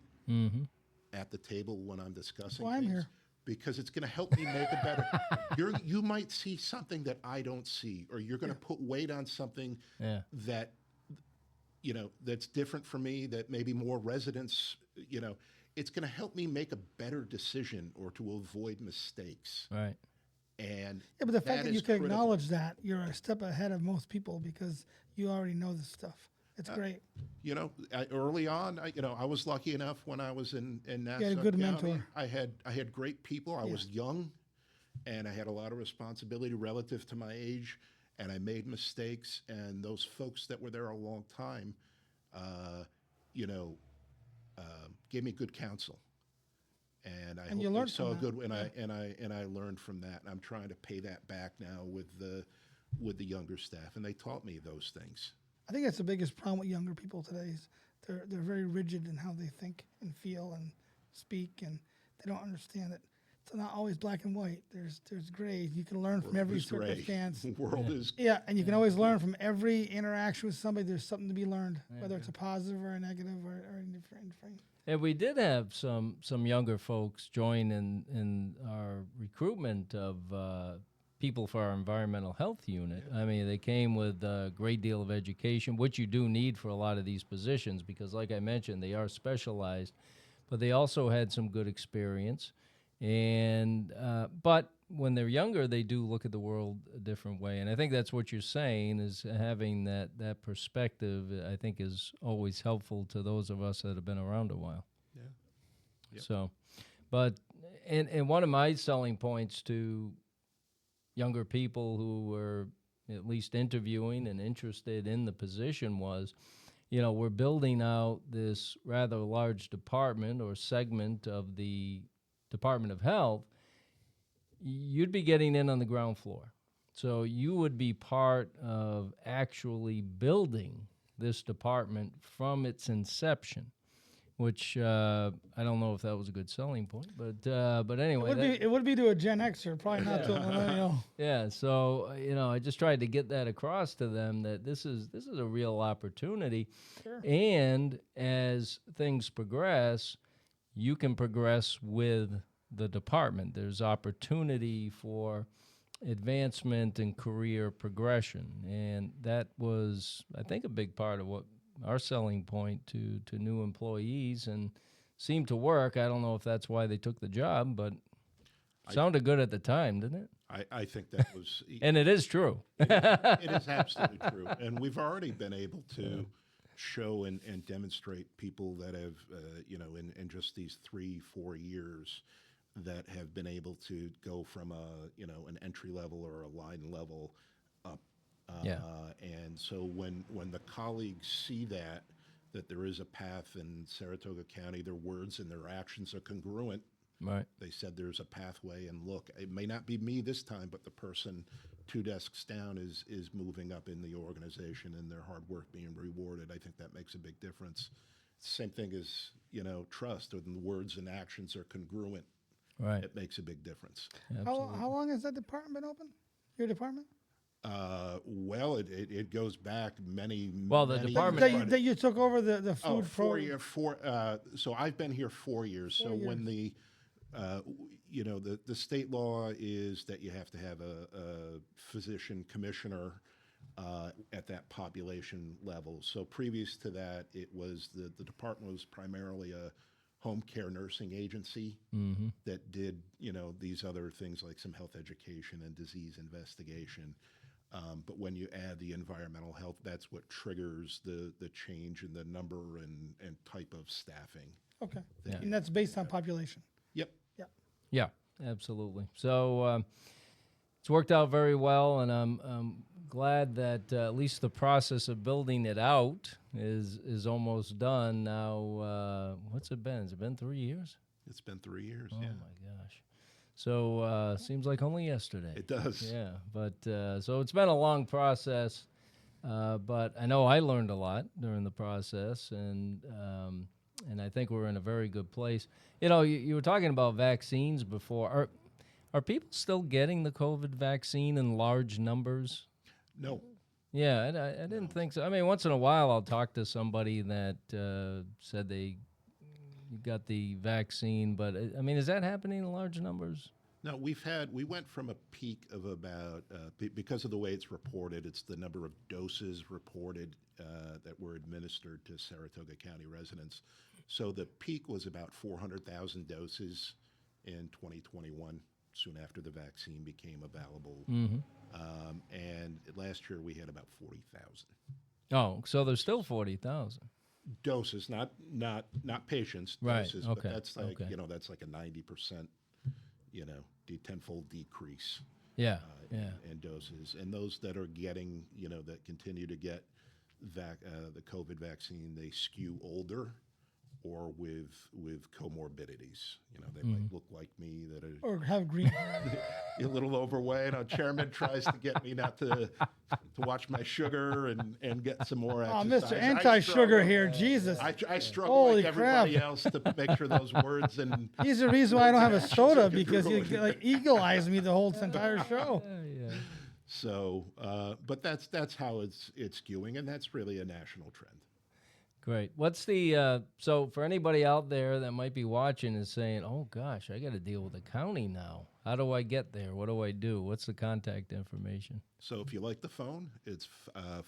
at the table when I'm discussing That's why I'm things. here. because it's going to help me make a better. You might see something that I don't see, or you're going to put weight on something that, that's different for me, that maybe more residents, it's going to help me make a better decision or to avoid mistakes. Right. And but the fact that you can critical. acknowledge that, you're a step ahead of most people because you already know this stuff. It's great. Early on, I was lucky enough when I was in Nassau You had a good County. mentor. I had great people. I was young, and I had a lot of responsibility relative to my age, and I made mistakes. And those folks that were there a long time, gave me good counsel. And I you hope learned they saw from good, that. and I learned from that. And I'm trying to pay that back now with the younger staff, and they taught me those things. I think that's the biggest problem with younger people today is they're very rigid in how they think and feel and speak, and they don't understand that it's not always black and white. There's gray. You can learn from every circumstance. The world is and you can always learn from every interaction with somebody. There's something to be learned, whether it's a positive or a negative or indifferent. And we did have some younger folks join in our recruitment of people for our environmental health unit. I mean, they came with a great deal of education, which you do need for a lot of these positions because, like I mentioned, they are specialized, but they also had some good experience. And but when they're younger, they do look at the world a different way. And I think that's what you're saying is having that perspective, I think, is always helpful to those of us that have been around a while. Yeah. Yep. So, but, and one of my selling points to younger people who were at least interviewing and interested in the position was, we're building out this rather large department or segment of the Department of Health. You'd be getting in on the ground floor. So you would be part of actually building this department from its inception, which I don't know if that was a good selling point, but anyway. It would be to a Gen Xer, probably not to a millennial. Yeah, so, I just tried to get that across to them that this is a real opportunity. Sure. And as things progress, you can progress with the department. There's opportunity for advancement and career progression. And that was, I think, a big part of what our selling point to new employees and seemed to work. I don't know if that's why they took the job, but sounded good at the time, didn't it? I think that was... And it is true. It is absolutely true. And we've already been able to show and demonstrate people that have, in just these 3-4 years that have been able to go from an entry level or a line level up. And so when the colleagues see that there is a path in Saratoga County, their words and their actions are congruent. Right. They said there's a pathway, and look, it may not be me this time, but the person 2 desks down is moving up in the organization and their hard work being rewarded. I think that makes a big difference. Same thing as, trust, when the words and actions are congruent. Right. It makes a big difference. How long has that department been open? Your department? Well, it goes back many. Well, the many department- years. That you took over the food 4 year. So I've been here 4 years. 4 So years. when the state law is that you have to have a physician commissioner at that population level. So previous to that, it was the department was primarily a home care nursing agency that did, these other things like some health education and disease investigation. But when you add the environmental health, that's what triggers the change in the number and type of staffing. Okay. And that's based on population. Yep. Yeah, absolutely. So it's worked out very well, and I'm glad that at least the process of building it out is almost done now. What's it been? Has it been 3 years? It's been 3 years. Oh yeah. my gosh. So seems like only yesterday. It does. Yeah, but so it's been a long process, but I know I learned a lot during the process, and I think we're in a very good place. You were talking about vaccines before. Are people still getting the COVID vaccine in large numbers? No. Yeah, I didn't think so. I mean, once in a while I'll talk to somebody that said they you got the vaccine, but I mean, is that happening in large numbers? No, we went from a peak of about, because of the way it's reported, it's the number of doses reported that were administered to Saratoga County residents. So the peak was about 400,000 doses in 2021, soon after the vaccine became available. And last year we had about 40,000. Oh, so there's still 40,000. Doses, not patients, Right, doses, okay, but that's like, okay. that's like a 90%, tenfold decrease. Yeah, in doses. And those that are getting, that continue to get the COVID vaccine, they skew older or with comorbidities. They might look like me, that are Or have green hair. a little overweight. Our chairman tries to get me not to watch my sugar and get some more Oh, exercise. Mr. Anti-Sugar struggle. here, Jesus. I struggle Holy like everybody crap. else to make sure those words and He's the reason why I don't have a actions soda, are because you congruent. eagle eyes me the whole entire show. yeah. So, but that's how it's skewing, and that's really a national trend. Great. What's the so for anybody out there that might be watching and saying, "Oh gosh, I got to deal with the county now. How do I get there? What do I do? What's the contact information?" So if you like the phone, it's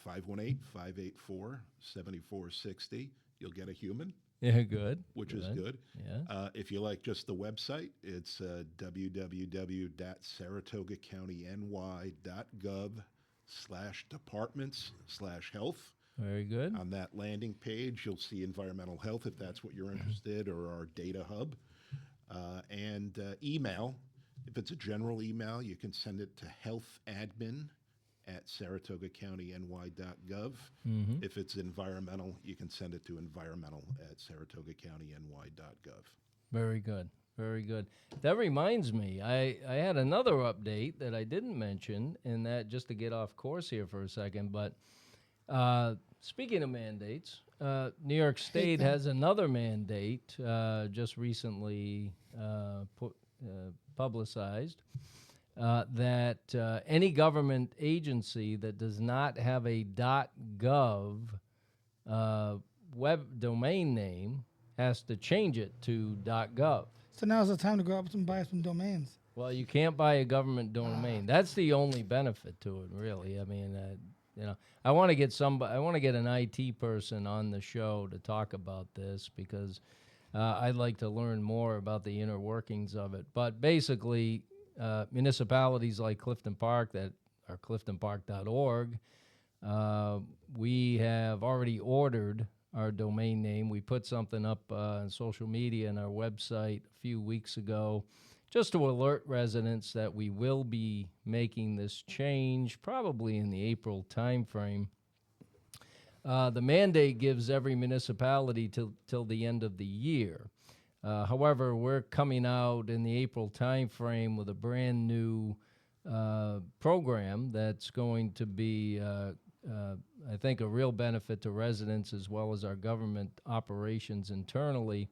518-584-7460. You'll get a human, Yeah, good. which is good. Yeah. If you like just the website, it's www.saratogacounty.ny.gov/departments/health. Very good. On that landing page, you'll see environmental health, if that's what you're interested, or our data hub. And email. If it's a general email, you can send it to healthadmin@saratogacountyny.gov. If it's environmental, you can send it to environmental@saratogacountyny.gov. Very good. Very good. That reminds me, I had another update that I didn't mention, and that just to get off course here for a second, but speaking of mandates, New York State has another mandate just recently publicized that any government agency that does not have a .gov web domain name has to change it to .gov. So now's the time to go up and buy some domains. Well, you can't buy a government domain. That's the only benefit to it, really. I mean, I want to get an IT person on the show to talk about this, because I'd like to learn more about the inner workings of it. But basically, municipalities like Clifton Park, that are cliftonpark.org, we have already ordered our domain name. We put something up on social media and our website a few weeks ago, just to alert residents that we will be making this change probably in the April timeframe. The mandate gives every municipality till the end of the year. However, we're coming out in the April timeframe with a brand new program that's going to be, I think, a real benefit to residents as well as our government operations internally,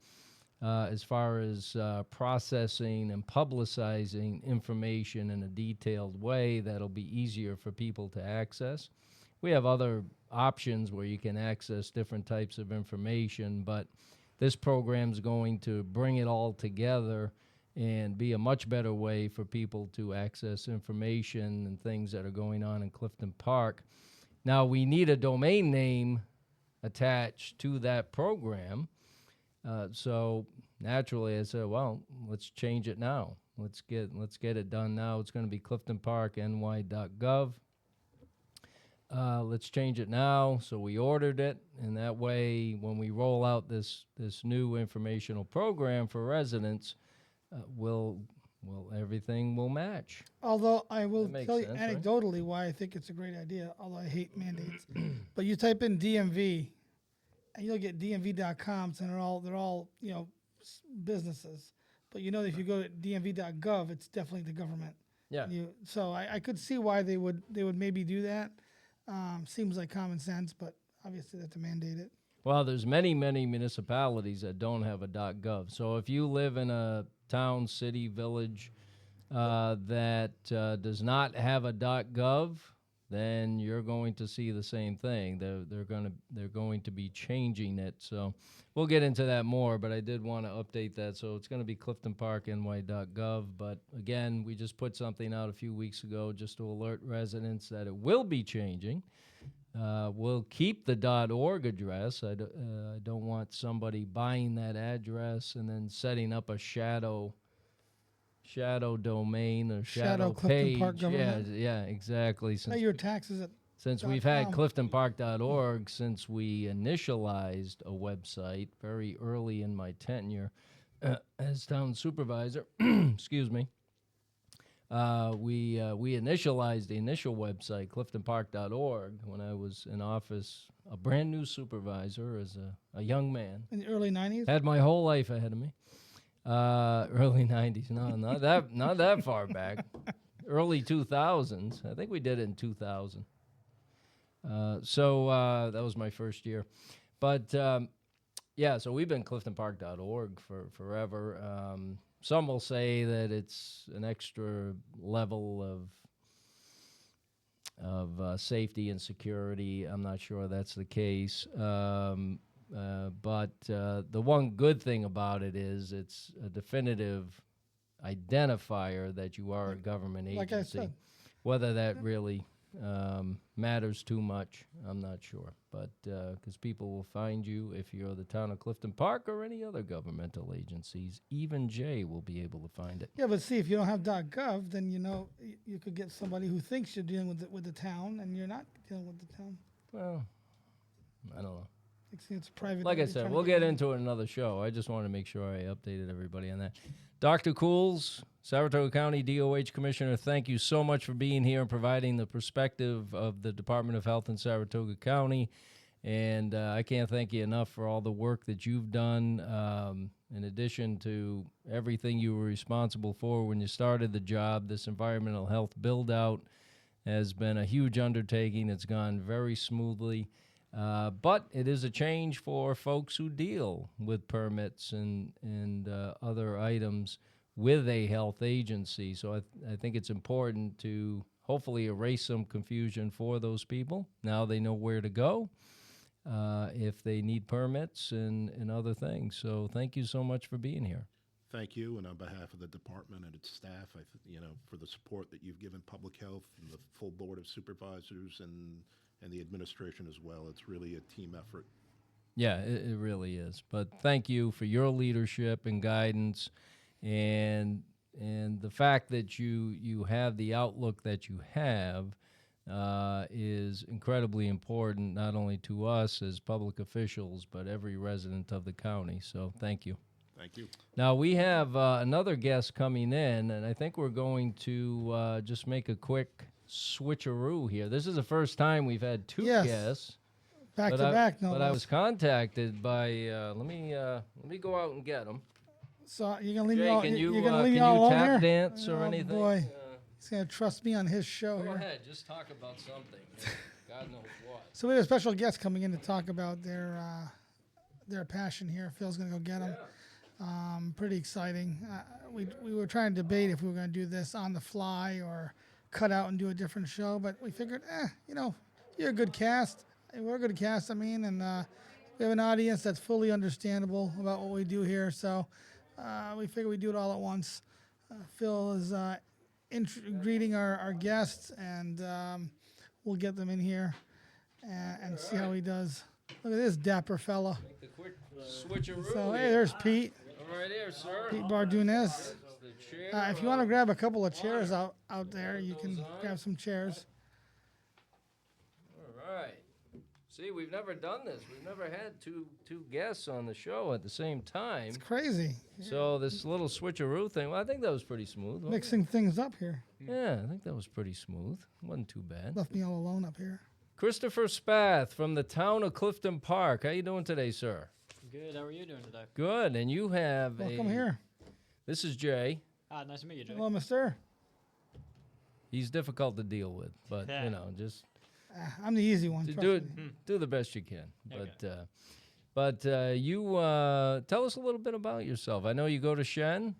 as far as processing and publicizing information in a detailed way that'll be easier for people to access. We have other options where you can access different types of information, but this program's going to bring it all together and be a much better way for people to access information and things that are going on in Clifton Park. Now, we need a domain name attached to that program. So naturally, I said, well, let's change it now. Let's get it done now. It's going to be cliftonparkny.gov. Let's change it now. So we ordered it, and that way, when we roll out this new informational program for residents, everything will match. Although I will That makes tell you sense, right? anecdotally why I think it's a great idea, although I hate mandates. But you type in DMV, and you'll get DMV.coms, and they're all businesses. But if you go to DMV.gov, it's definitely the government. Yeah. So I could see why they would maybe do that. Seems like common sense, but obviously they have to mandate it. Well, there's many municipalities that don't have a .gov. So if you live in a town, city, village that does not have a .gov, then you're going to see the same thing. They're going to be changing it. So we'll get into that more, but I did want to update that. So it's going to be cliftonparkny.gov. But again, we just put something out a few weeks ago just to alert residents that it will be changing. We'll keep the .org address. I don't want somebody buying that address and then setting up a shadow domain or shadow Clifton page. Park government. Yeah, exactly. Pay your taxes at Since we've had cliftonpark.org since we initialized a website very early in my tenure as town supervisor, excuse me, we initialized the initial website, cliftonpark.org, when I was in office, a brand new supervisor as a young man. in the early 90s. Had my whole life ahead of me. Early 90s. No, not that far back. Early 2000s. I think we did it in 2000. So that was my first year. But yeah, so we've been cliftonpark.org for forever. Some will say that it's an extra level of safety and security. I'm not sure that's the case. But the one good thing about it is it's a definitive identifier that you are a government agency. Like I said. Whether that really matters too much, I'm not sure. But because people will find you if you're the town of Clifton Park or any other governmental agencies, even Jay will be able to find it. Yeah, but see, if you don't have .gov, then you could get somebody who thinks you're dealing with the town, and you're not dealing with the town. Well, I don't know. It's private. Like I said, we'll get into it in another show. I just wanted to make sure I updated everybody on that. Dr. Kuhles, Saratoga County DOH Commissioner, thank you so much for being here and providing the perspective of the Department of Health in Saratoga County. And I can't thank you enough for all the work that you've done, in addition to everything you were responsible for when you started the job. This environmental health build-out has been a huge undertaking. It's gone very smoothly. But it is a change for folks who deal with permits and other items with a health agency. So I think it's important to hopefully erase some confusion for those people. Now they know where to go if they need permits and other things. So thank you so much for being here. Thank you, and on behalf of the department and its staff, for the support that you've given public health and the full board of supervisors and the administration as well. It's really a team effort. Yeah, it really is. But thank you for your leadership and guidance, and the fact that you have the outlook that you have is incredibly important, not only to us as public officials, but every resident of the county. So thank you. Thank you. Now, we have another guest coming in, and I think we're going to just make a quick switcheroo here. This is the first time we've had two guests. Back to back, no But I less. was contacted by, let me go out and get them. So you're going to leave Jay, me all, can you, you're gonna leave me all can you alone tap here? dance or Oh, anything? boy. He's going to trust me on his show Go here. ahead, just talk about something. God knows what. So we have a special guest coming in to talk about their passion here. Phil's going to go get them. Pretty exciting. We were trying to debate if we were going to do this on the fly or cut out and do a different show, but we figured, you're a good cast. We're a good cast, and we have an audience that's fully understandable about what we do here, so we figured we'd do it all at once. Phil is greeting our guests, and we'll get them in here and see how he does. Look at this dapper fella. Make the quick switcheroo. So, hey, here. there's Pete. Right here, sir. Pete Bardunes. The chair, If you want to grab a couple of chairs out there, you can grab some chairs. All right. See, we've never done this. We've never had two guests on the show at the same time. It's crazy. So this little switcheroo thing, well, I think that was pretty smooth. wasn't it? Mixing things up here. Yeah, I think that was pretty smooth. Wasn't too bad. Left me all alone up here. Christopher Spath from the town of Clifton Park. How you doing today, sir? Good. How are you doing today? Good. And you have Welcome here. This is Jay. Nice to meet you, Jay. Hello, mister. He's difficult to deal with, but Yeah. Just I'm the easy one. do trust it. me. Do the best you can. Okay. But you tell us a little bit about yourself. I know you go to Shen.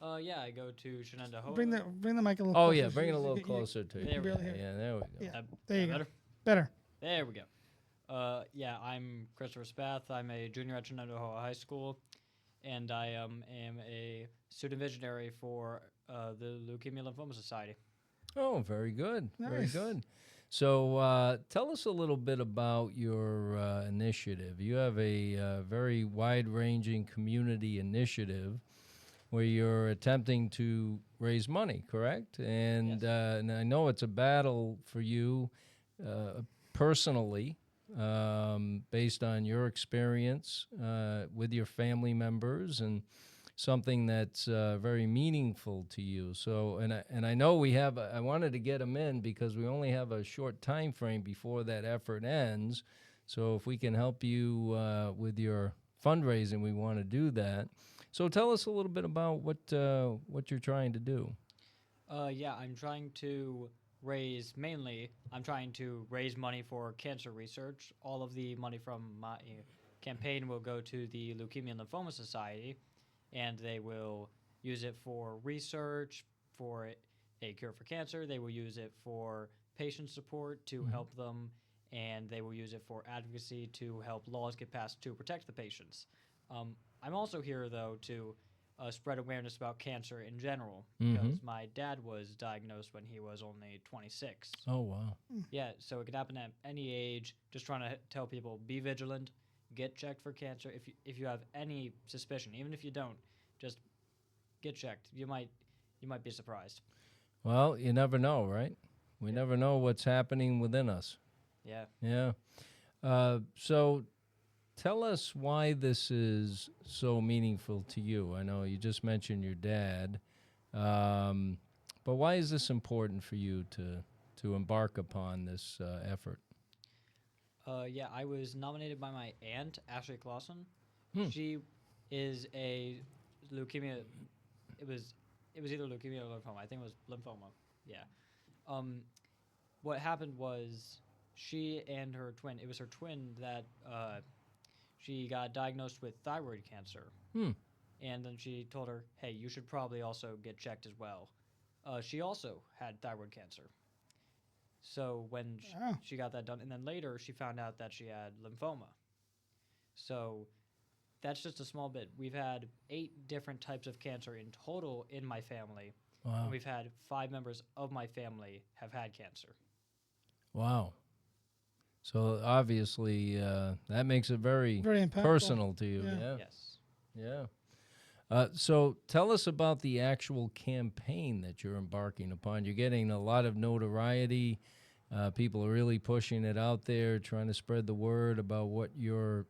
Yeah, I go to Shenandoah. Bring the mic a little. Oh closer yeah, so bring it a you little get- closer to you. There we go. Yeah, there we go. Yeah, there you go. Better? Better. There we go. Yeah, I'm Christopher Spath. I'm a junior at Shenandoah High School, and I am a student visionary for the Leukemia Lymphoma Society. Oh, very good. Very Nice. good. So tell us a little bit about your initiative. You have a very wide-ranging community initiative where you're attempting to raise money, correct? And, Yes. and I know it's a battle for you personally, based on your experience with your family members and something that's very meaningful to you. So, and I know we have. I wanted to get them in because we only have a short time frame before that effort ends. So, if we can help you with your fundraising, we want to do that. So, tell us a little bit about what you're trying to do. Yeah, I'm trying to I'm trying to raise money for cancer research. All of the money from my campaign will go to the Leukemia Lymphona Society, and they will use it for research, for a cure for cancer. They will use it for patient support to help them, and they will use it for advocacy to help laws get passed to protect the patients. I'm also here, though, to spread awareness about cancer in general, because my dad was diagnosed when he was only 26. Oh wow! Yeah, so it could happen at any age. Just trying to tell people, be vigilant, get checked for cancer. If you have any suspicion, even if you don't, just get checked. You might be surprised. Well, you never know, right? We never know what's happening within us. Yeah. Yeah. So tell us why this is so meaningful to you. I know you just mentioned your dad, but why is this important for you to embark upon this effort? Yeah, I was nominated by my aunt, Ashley Clausen. She is a leukemia. It was either leukemia or lymphoma. I think it was lymphoma. Yeah. What happened was she and her twin. It was her twin that she got diagnosed with thyroid cancer. And then she told her, "Hey, you should probably also get checked as well." She also had thyroid cancer. So when she got that done, and then later she found out that she had lymphoma. So that's just a small bit. We've had 8 different types of cancer in total in my family. Wow. And we've had 5 members of my family have had cancer. Wow. So obviously that makes it very Very impactful. personal to you. Yeah. Yeah. Yes. Yeah. So tell us about the actual campaign that you're embarking upon. You're getting a lot of notoriety. People are really pushing it out there, trying to spread the word about what you're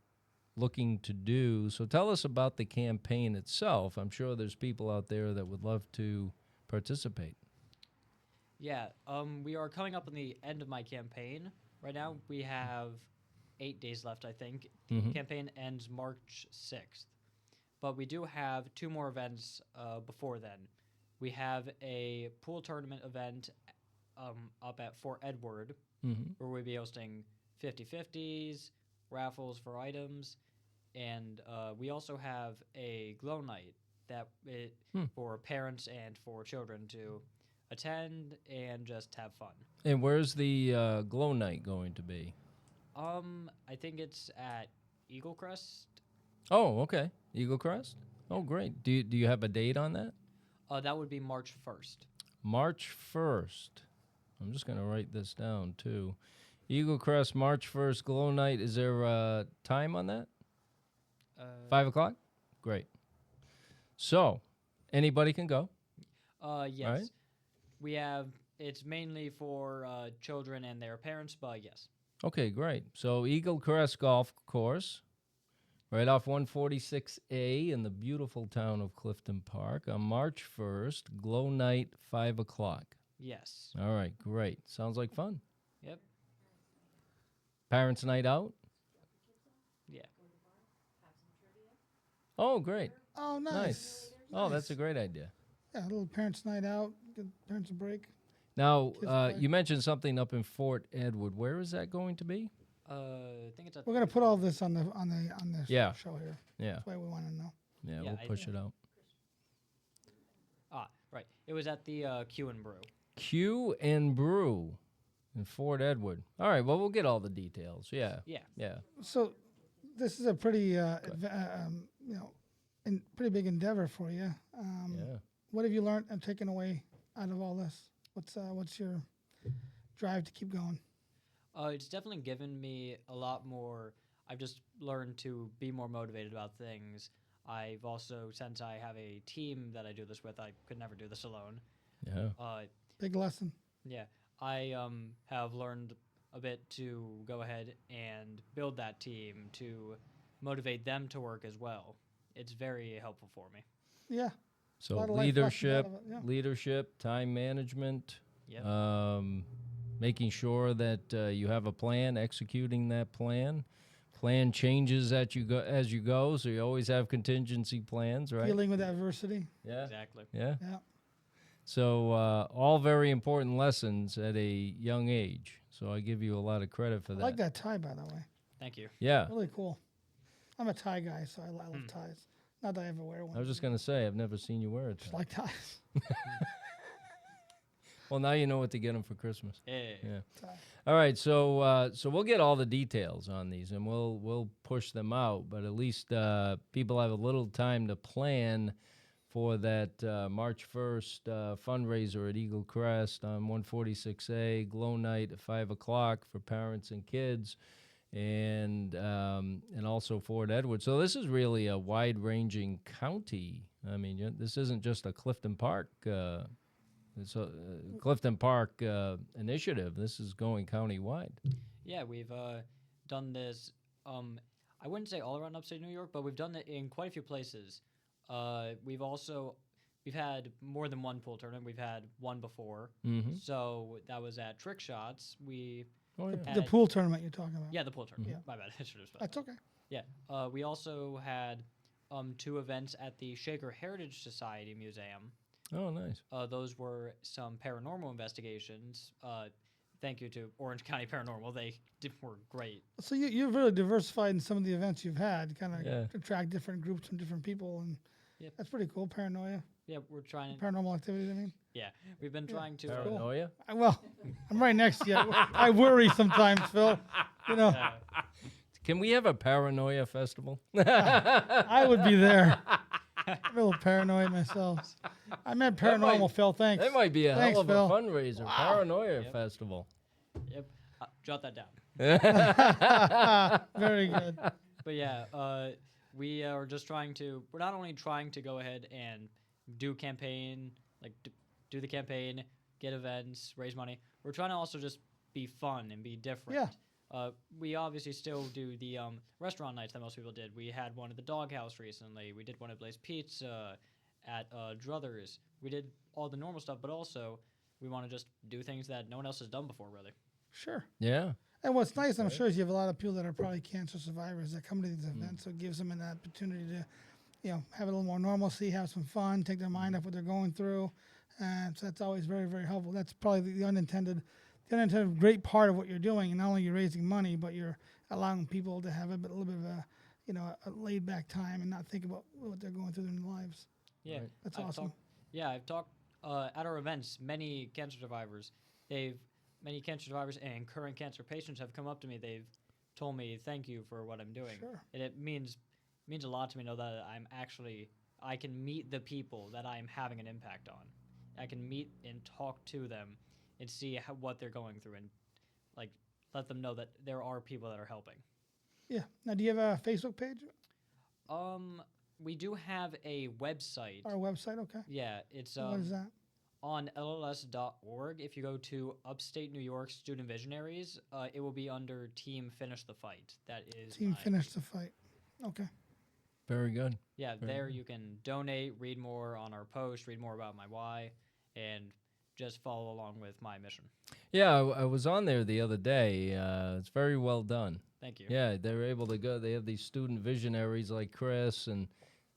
looking to do. So tell us about the campaign itself. I'm sure there's people out there that would love to participate. Yeah. We are coming up on the end of my campaign. Right now, we have 8 days left, I think. The campaign ends March 6th. But we do have 2 more events before then. We have a pool tournament event up at Fort Edward, where we'll be hosting 50-50s, raffles for items, and we also have a glow night for parents and for children to attend and just have fun. And where's the glow night going to be? I think it's at Eagle Crest. Oh, okay. Eagle Crest? Oh, great. Do you have a date on that? That would be March 1st. March 1st. I'm just going to write this down, too. Eagle Crest, March 1st, glow night. Is there a time on that? 5 o'clock? Great. So, anybody can go? Yes. Right. We have, it's mainly for children and their parents, but yes. Okay, great. So, Eagle Crest Golf Course, right off 146A in the beautiful town of Clifton Park on March 1st, glow night, 5 o'clock. Yes. All right, great. Sounds like fun. Yep. Parents' night out? Yeah. Oh, great. Oh, nice. Oh, that's a great idea. Yeah, a little parents' night out. Give parents a break. Now, Kids play. you mentioned something up in Fort Edward. Where is that going to be? I think it's at We're gonna put all this on the Yeah. show here. Yeah, That's why we want to know. yeah, Yeah, we'll I push think- it out. Right. It was at the Q and Brew. Q and Brew in Fort Edward. All right. Well, we'll get all the details. Yeah. Yeah. Yeah. So this is a pretty, pretty big endeavor for you. Yeah. What have you learned and taken away out of all this? What's your drive to keep going? It's definitely given me a lot more. I've just learned to be more motivated about things. I've also, since I have a team that I do this with, I could never do this alone. Yeah. Big lesson. Yeah, I have learned a bit to go ahead and build that team to motivate them to work as well. It's very helpful for me. Yeah. So lot of life lessons out leadership, of it, yeah. leadership, time management, Yep. making sure that you have a plan, executing that plan. Plan changes as you go, so you always have contingency plans, right? Dealing with adversity. Yeah. Exactly. Yeah. Yeah. So all very important lessons at a young age. So I give you a lot of credit for I that. like that tie, by the way. Thank you. Yeah. Really cool. I'm a tie guy, so I love ties. Not that I ever wear one. I was just gonna say I've never seen you wear it. just like ties. Well, now you know what to get them for Christmas. Yeah. Yeah. Tie. All right, so we'll get all the details on these, and we'll push them out. But at least people have a little time to plan for that March 1st fundraiser at Eagle Crest on 146A, Glow Night at 5 o'clock for parents and kids, and also Fort Edward. So this is really a wide-ranging county. I mean, this isn't just a Clifton Park. It's a Clifton Park initiative. This is going countywide. Yeah, we've done this. I wouldn't say all around upstate New York, but we've done it in quite a few places. We've had more than one pool tournament. We've had one before. Mm-hmm. So that was at Trick Shots. We Oh, yeah. had, The pool tournament you're talking about. Yeah, the pool tournament. Yeah. My bad. I should have That's okay. Yeah. We also had 2 events at the Shaker Heritage Society Museum. Oh, nice. Those were some paranormal investigations. Thank you to Orange County Paranormal. They were great. So you've really diversified in some of the events you've had, kind of Yeah. attract different groups and different people, and Yep. that's pretty cool. Paranoia, Yeah, we're trying. paranormal activities. I mean, Yeah, we've been trying to. Paranoia? well, I'm right next to you. I worry sometimes, Phil. You know, Can we have a paranoia festival? I would be there. I'm a little paranoid myself. I meant paranormal, might- Phil. Thanks. That might be a Thanks, hell of a Phil. fundraiser. Paranoia Yep. festival. Yep. Jot that down. Very good. But yeah, we are just trying to. We're not only trying to go ahead and do campaign, like do the campaign, get events, raise money. We're trying to also just be fun and be different. Yeah. We obviously still do the restaurant nights that most people did. We had one at the Doghouse recently. We did one at Blaze Pizza, at Druthers. We did all the normal stuff, but also we want to just do things that no one else has done before, really. Sure. Yeah. And what's nice, I'm sure, is you have a lot of people that are probably cancer survivors that come to these events, so it gives them an opportunity to, have a little more normalcy, have some fun, take their mind off what they're going through, and so that's always very, very helpful. That's probably the unintended great part of what you're doing. And not only you're raising money, but you're allowing people to have a little bit of a, a laid back time and not think about what they're going through in their lives. Yeah, Right. That's I've awesome. I've talked at our events. Many cancer survivors and current cancer patients have come up to me. They've told me thank you for what I'm doing, Sure. and it means a lot to me to know that I can meet the people that I'm having an impact on. I can meet and talk to them and see what they're going through and let them know that there are people that are helping. Yeah. Now, do you have a Facebook page? We do have a website. Our website? Okay. Yeah, it's What is that? on LLS.org. If you go to Upstate New York Student Visionaries, it will be under Team Finish the Fight. That is Team Finish the Fight. Okay. Very good. Yeah, Very there good. you can donate, read more on our post, read more about my why, and just follow along with my mission. Yeah, I was on there the other day. It's very well done. Thank you. Yeah, they're able to go. They have these student visionaries like Chris, and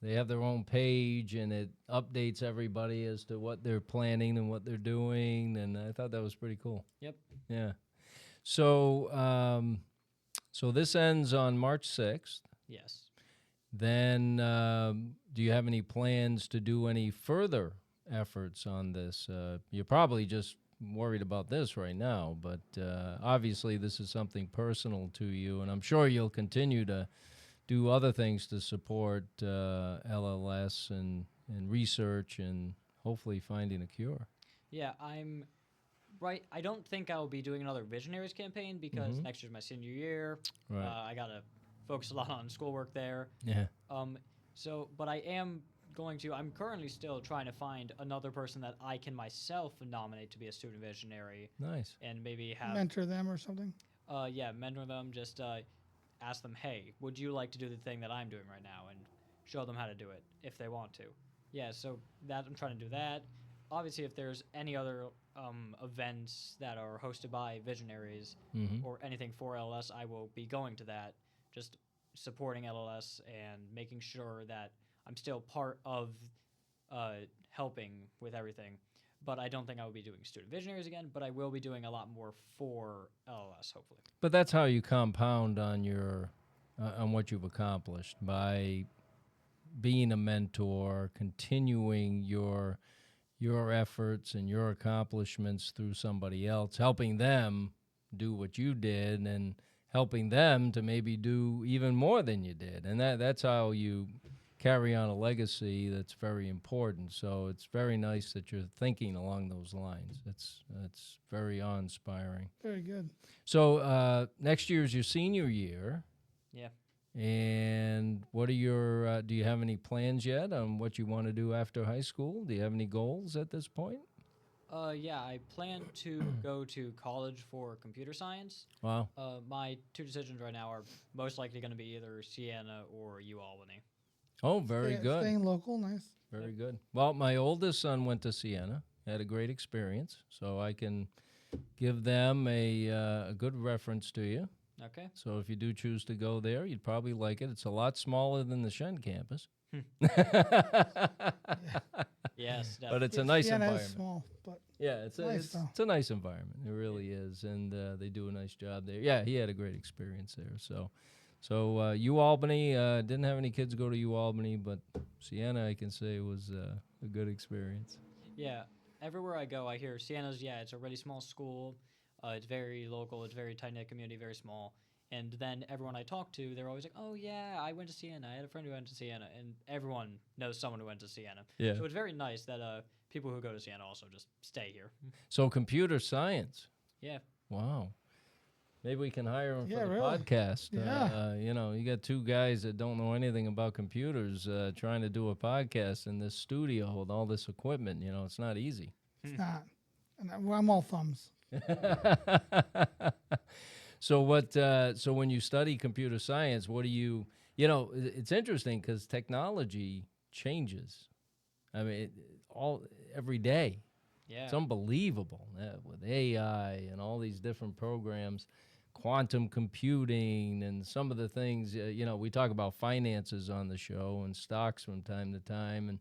they have their own page, and it updates everybody as to what they're planning and what they're doing. And I thought that was pretty cool. Yep. Yeah. So, so this ends on March 6th. Yes. Then, do you have any plans to do any further efforts on this? You're probably just worried about this right now, but obviously this is something personal to you, and I'm sure you'll continue to do other things to support LLS and research and hopefully finding a cure. Yeah, I'm right. I don't think I'll be doing another Visionaries campaign because next year's my senior year. Right. I gotta focus a lot on schoolwork there. Yeah. But I am going to. I'm currently still trying to find another person that I can myself nominate to be a student visionary, Nice. and maybe have Mentor them or something. mentor them. Just ask them, hey, would you like to do the thing that I'm doing right now, and show them how to do it if they want to. Yeah, so that I'm trying to do that. Obviously, if there's any other events that are hosted by Visionaries or anything for LLS, I will be going to that, just supporting LLS and making sure that I'm still part of helping with everything. But I don't think I will be doing Student Visionaries again, but I will be doing a lot more for LLS, hopefully. But that's how you compound on your on what you've accomplished, by being a mentor, continuing your efforts and your accomplishments through somebody else, helping them do what you did and helping them to maybe do even more than you did. And that's how you carry on a legacy that's very important. So it's very nice that you're thinking along those lines. It's very awe-inspiring. Very good. So next year is your senior year. Yeah. And what are your, do you have any plans yet on what you want to do after high school? Do you have any goals at this point? Yeah, I plan to go to college for computer science. Wow. My two decisions right now are most likely going to be either Siena or UAlbany. Oh, very good. Staying local, nice. Very good. Well, my oldest son went to Siena, had a great experience, so I can give them a good reference to you. Okay. So if you do choose to go there, you'd probably like it. It's a lot smaller than the Shen campus. Yes, definitely. But it's a nice Siena is environment. small, but Yeah, it's Nice, though. a nice environment. It really is, and they do a nice job there. Yeah, he had a great experience there. So UAlbany, didn't have any kids go to UAlbany, but Siena, I can say, was a good experience. Yeah, everywhere I go, I hear Siena's, it's a really small school. It's very local. It's very tight-knit community, very small. And then everyone I talk to, they're always like, oh, yeah, I went to Siena. I had a friend who went to Siena. And everyone knows someone who went to Siena. Yeah. So it's very nice that people who go to Siena also just stay here. So computer science. Yeah. Wow. Maybe we can hire him Yeah, for the really. podcast. Yeah. You got two guys that don't know anything about computers trying to do a podcast in this studio with all this equipment. It's not easy. it's not. And I'm all thumbs. So what? So when you study computer science, what do you? It's interesting because technology changes. I mean, every day. Yeah. It's unbelievable with AI and all these different programs, quantum computing, and some of the things. We talk about finances on the show and stocks from time to time, and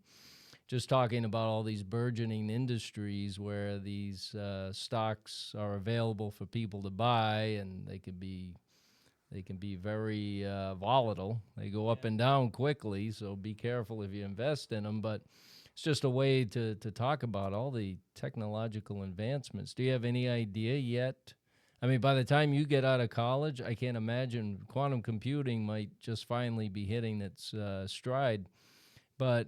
just talking about all these burgeoning industries where these stocks are available for people to buy, and they can be very volatile. They go up and down quickly, so be careful if you invest in them. But it's just a way to talk about all the technological advancements. Do you have any idea yet? I mean, by the time you get out of college, I can't imagine quantum computing might just finally be hitting its stride. But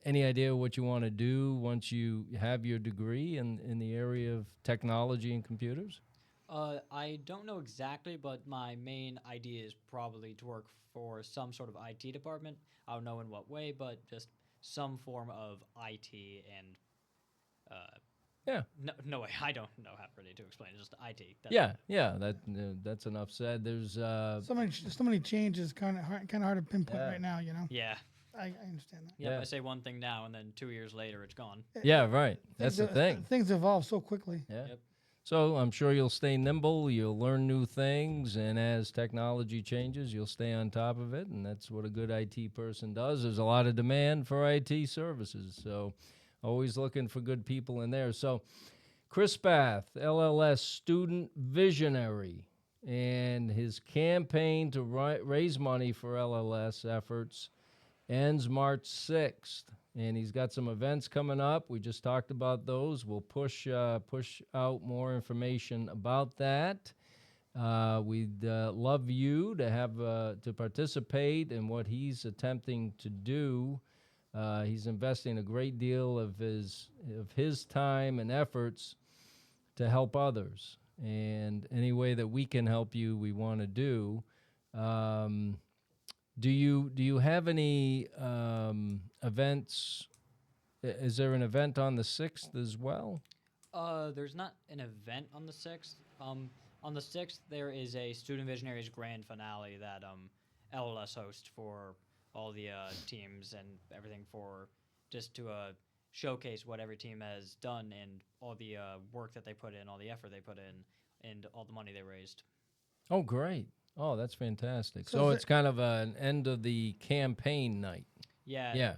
any idea what you want to do once you have your degree in the area of technology and computers? I don't know exactly, but my main idea is probably to work for some sort of IT department. I don't know in what way, but just some form of IT and no way. I don't know how really to explain it. Just IT. That's enough said. There's So many changes, kind of hard to pinpoint Yeah. right now. Yeah. I understand that. Yeah. Yeah. I say one thing now, and then 2 years later, it's gone. yeah, right. That's the thing. Things evolve so quickly. Yeah. Yep. So I'm sure you'll stay nimble, you'll learn new things, and as technology changes, you'll stay on top of it, and that's what a good IT person does. There's a lot of demand for IT services, so always looking for good people in there. So Chris Spath, LLS student visionary, and his campaign to raise money for LLS efforts ends March 6th. and he's got some events coming up. We just talked about those. We'll push out more information about that. We'd love you to have to participate in what he's attempting to do. He's investing a great deal of his time and efforts to help others, and any way that we can help you, we want to do. Do you have any events? Is there an event on the 6th as well? There's not an event on the 6th. On the 6th, there is a Student Visionaries Grand Finale that LLS hosts for all the teams and everything, for just to showcase what every team has done and all the work that they put in, all the effort they put in, and all the money they raised. Oh, great. Oh, that's fantastic. So So is it's kind of an end of the campaign night. Yeah,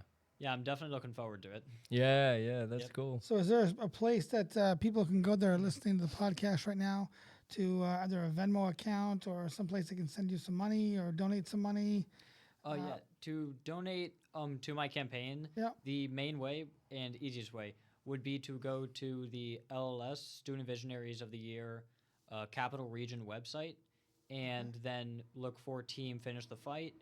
I'm definitely looking forward to it. Yeah, that's Yep. cool. So is there a place that people can go there listening to the podcast right now to either a Venmo account or some place they can send you some money or donate some money? Yeah, to donate to my campaign, Yeah. the main way and easiest way would be to go to the LLS Student Visionaries of the Year Capital Region website, and then look for Team Finish the Fight.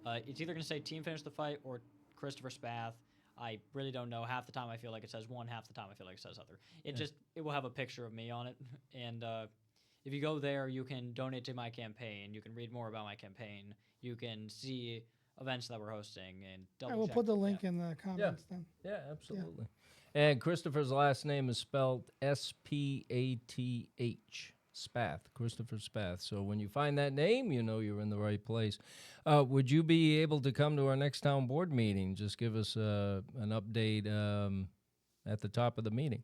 It's either going to say Team Finish the Fight or Christopher Spath. I really don't know. Half the time I feel like it says one, half the time I feel like it says other. It will have a picture of me on it, and if you go there, you can donate to my campaign. You can read more about my campaign. You can see events that we're hosting and double We'll check. put the link in the comments then. Yeah, absolutely. And Christopher's last name is spelled Spath, Spath, Christopher Spath. So when you find that name, you know you're in the right place. Would you be able to come to our next town board meeting? Just give us an update at the top of the meeting.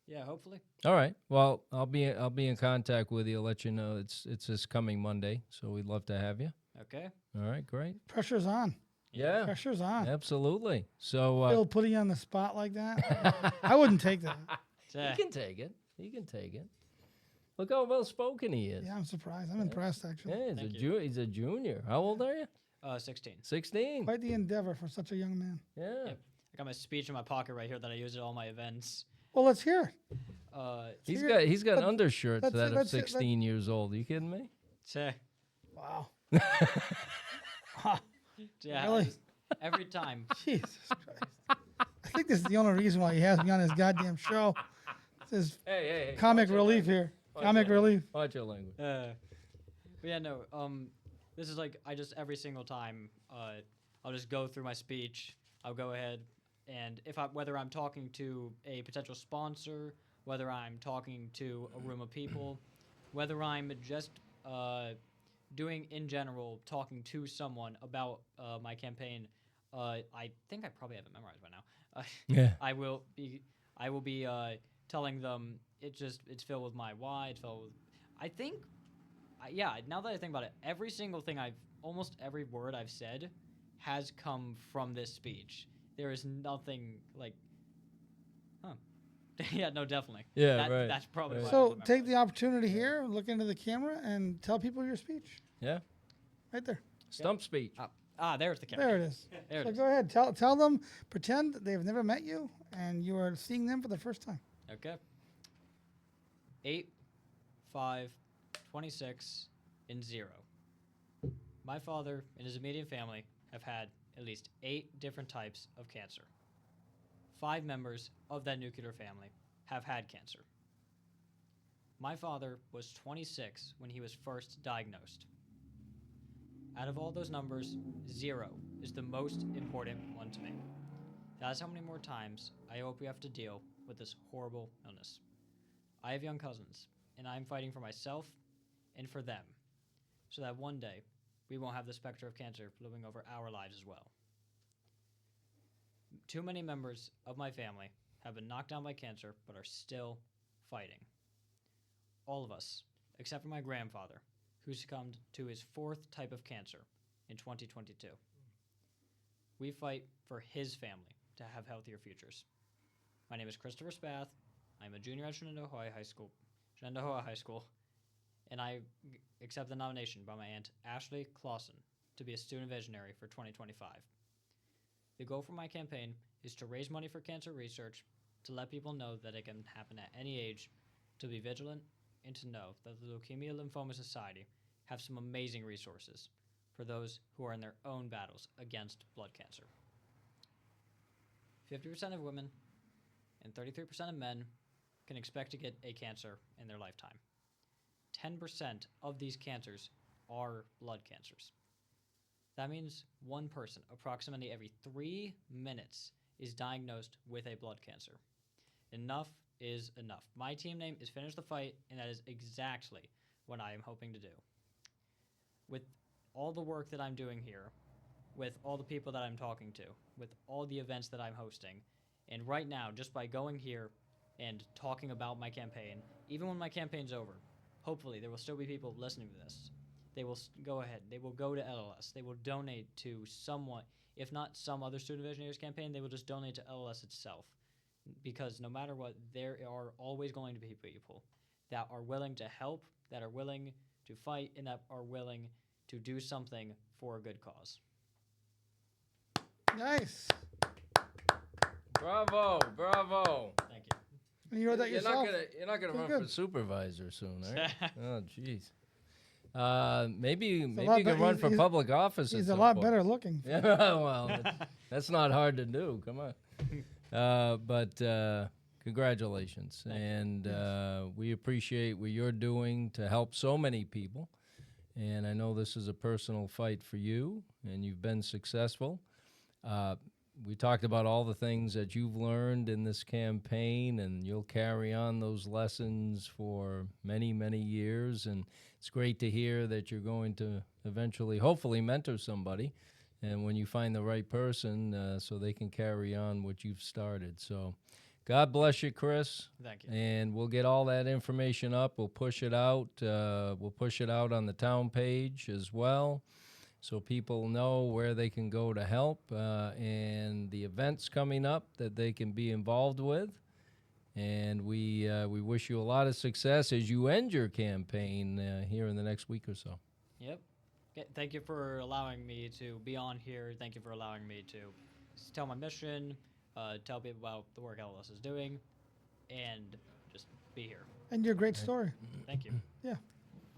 Yeah, hopefully. All right. Well, I'll be in contact with you. I'll let you know it's this coming Monday. So we'd love to have you. Okay. All right. Great. Pressure's on. Yeah. Pressure's on. Absolutely. So Phil putting you on the spot like that, I wouldn't take that. he can take it. He can take it. Look how well spoken he is. Yeah, I'm surprised. I'm impressed actually. Yeah, Thank he's a junior. How old are you? 16. 16. Quite the endeavor for such a young man. Yeah. Yep. I got my speech in my pocket right here that I use at all my events. Well, let's hear it. He's got undershirts let's- that are let's- 16 years old. Are you kidding me? Wow. Yeah, Really? every time. Jesus Christ. I think this is the only reason why he has me on his goddamn show. This is Hey. comic relief here. Comic relief. Watch your language. But yeah, no. This is like every single time I'll just go through my speech. I'll go ahead and whether I'm talking to a potential sponsor, whether I'm talking to a room of people, whether I'm just doing in general talking to someone about my campaign, I think I probably have it memorized by now. Yeah. I will be telling them it's filled with my why. It's filled with, I think, now that I think about it, every single thing almost every word I've said has come from this speech. There is nothing like, yeah, no, definitely. Yeah, right. That's probably Right. why I So remember take it. the opportunity here, look into the camera, and tell people your speech. Yeah. Right there. Stump speech. There's the camera. There it is. There it So is. go ahead. Tell them, pretend that they've never met you, and you are seeing them for the first time. Okay. 8, 5, 26, and 0. My father and his immediate family have had at least 8 different types of cancer. 5 members of that nuclear family have had cancer. My father was 26 when he was first diagnosed. Out of all those numbers, 0 is the most important one to me. That's how many more times I hope we have to deal with this horrible illness. I have young cousins, and I'm fighting for myself and for them, so that one day we won't have the specter of cancer looming over our lives as well. Too many members of my family have been knocked down by cancer but are still fighting. All of us, except for my grandfather, who succumbed to his 4th type of cancer in 2022. We fight for his family to have healthier futures. My name is Christopher Spath. I'm a junior at Shenandoah High School, and I accept the nomination by my aunt Ashley Clausen to be a student visionary for 2025. The goal for my campaign is to raise money for cancer research, to let people know that it can happen at any age, to be vigilant, and to know that the Leukemia Lymphoma Society have some amazing resources for those who are in their own battles against blood cancer. 50% of women and 33% of men can expect to get a cancer in their lifetime. 10% of these cancers are blood cancers. That means one person, approximately every 3 minutes, is diagnosed with a blood cancer. Enough is enough. My team name is Finish the Fight, and that is exactly what I am hoping to do. With all the work that I'm doing here, with all the people that I'm talking to, with all the events that I'm hosting, and right now, just by going here and talking about my campaign, even when my campaign's over, hopefully there will still be people listening to this. They will go ahead. They will go to LLS. They will donate to someone, if not some other Student Visionaries campaign, they will just donate to LLS itself. Because no matter what, there are always going to be people that are willing to help, that are willing to fight, and that are willing to do something for a good cause. Nice. Bravo, bravo. Thank you. And you wrote that yourself? You're not gonna Feel run good. for supervisor soon, right? Oh, jeez. Maybe you lot can be- run for he's- public office. He's at a some lot point. better looking. Yeah, well, that's not hard to do. Come on. But congratulations, and we appreciate what you're doing to help so many people. And I know this is a personal fight for you, and you've been successful. We talked about all the things that you've learned in this campaign, and you'll carry on those lessons for many, many years. And it's great to hear that you're going to eventually, hopefully, mentor somebody, and when you find the right person, so they can carry on what you've started. So God bless you, Chris. Thank you. And we'll get all that information up. We'll push it out. We'll push it out on the town page as well, so people know where they can go to help, and the events coming up that they can be involved with. And we wish you a lot of success as you end your campaign here in the next week or so. Yep. Thank you for allowing me to be on here. Thank you for allowing me to tell my mission, tell people about the work LLS is doing, and just be here. And your great story. Thank you. Yeah.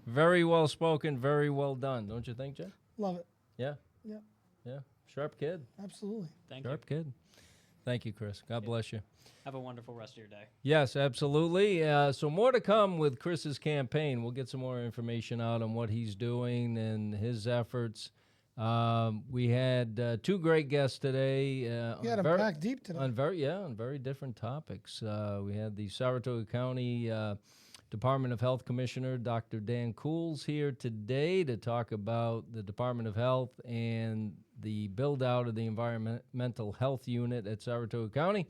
Very well spoken, very well done, don't you think, Jen? Love it. Yeah? Yeah. Yeah. Sharp kid. Absolutely. Thank you. Sharp kid. Thank you, Chris. God bless you. Have a wonderful rest of your day. Yes, absolutely. So more to come with Chris's campaign. We'll get some more information out on what he's doing and his efforts. We had two great guests today. You had them packed deep today. On very different topics. We had the Saratoga County Department of Health Commissioner, Dr. Dan Kuhles, here today to talk about the Department of Health and the build-out of the Environmental Health Unit at Saratoga County.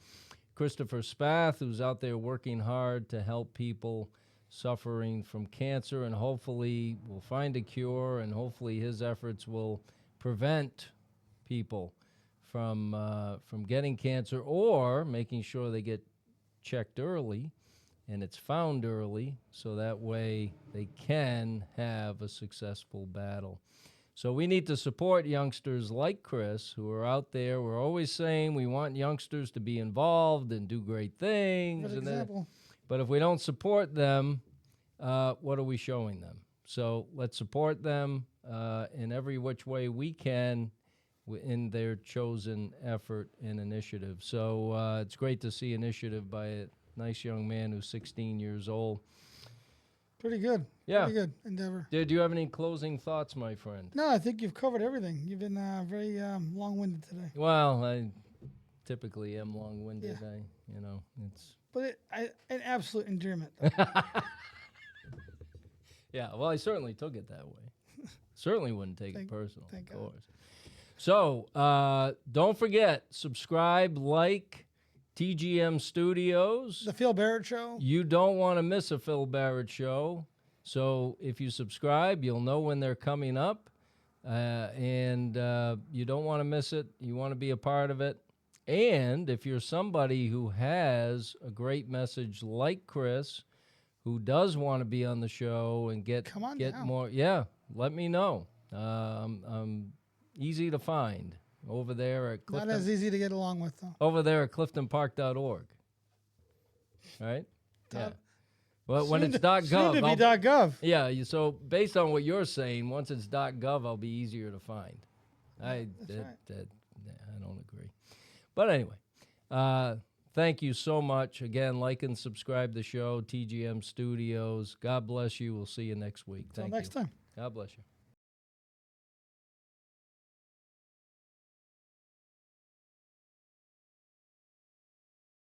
Christopher Spath, who's out there working hard to help people suffering from cancer, and hopefully will find a cure, and hopefully his efforts will prevent people from getting cancer, or making sure they get checked early and it's found early, so that way they can have a successful battle. So we need to support youngsters like Chris who are out there. We're always saying we want youngsters to be involved and do great things. Good example. But if we don't support them, what are we showing them? So let's support them in every which way we can in their chosen effort and initiative. So it's great to see initiative by a nice young man who's 16 years old. Pretty good. Yeah. Pretty good endeavor. Do you have any closing thoughts, my friend? No, I think you've covered everything. You've been very long-winded today. Well, I typically am long-winded. Yeah. It's But an absolute endearment. yeah. Well, I certainly took it that way. Certainly wouldn't take it personal, thank of God. course. So don't forget, subscribe, like TGM Studios. The Phil Barrett Show. You don't want to miss a Phil Barrett show. So if you subscribe, you'll know when they're coming up. And you don't want to miss it. You want to be a part of it. And if you're somebody who has a great message like Chris, who does want to be on the show and get down. more, let me know. I'm easy to find. over there at Not Clifton. as easy to get along with, though. Over there at cliftonpark.org. Right? Yeah. Well, when it's .gov, Soon to be I'll- .gov. yeah. So based on what you're saying, once it's .gov, I'll be easier to find. I don't agree. But anyway, thank you so much. Again, like and subscribe the show, TGM Studios. God bless you. We'll see you next week. Until Thank next you. time. God bless you.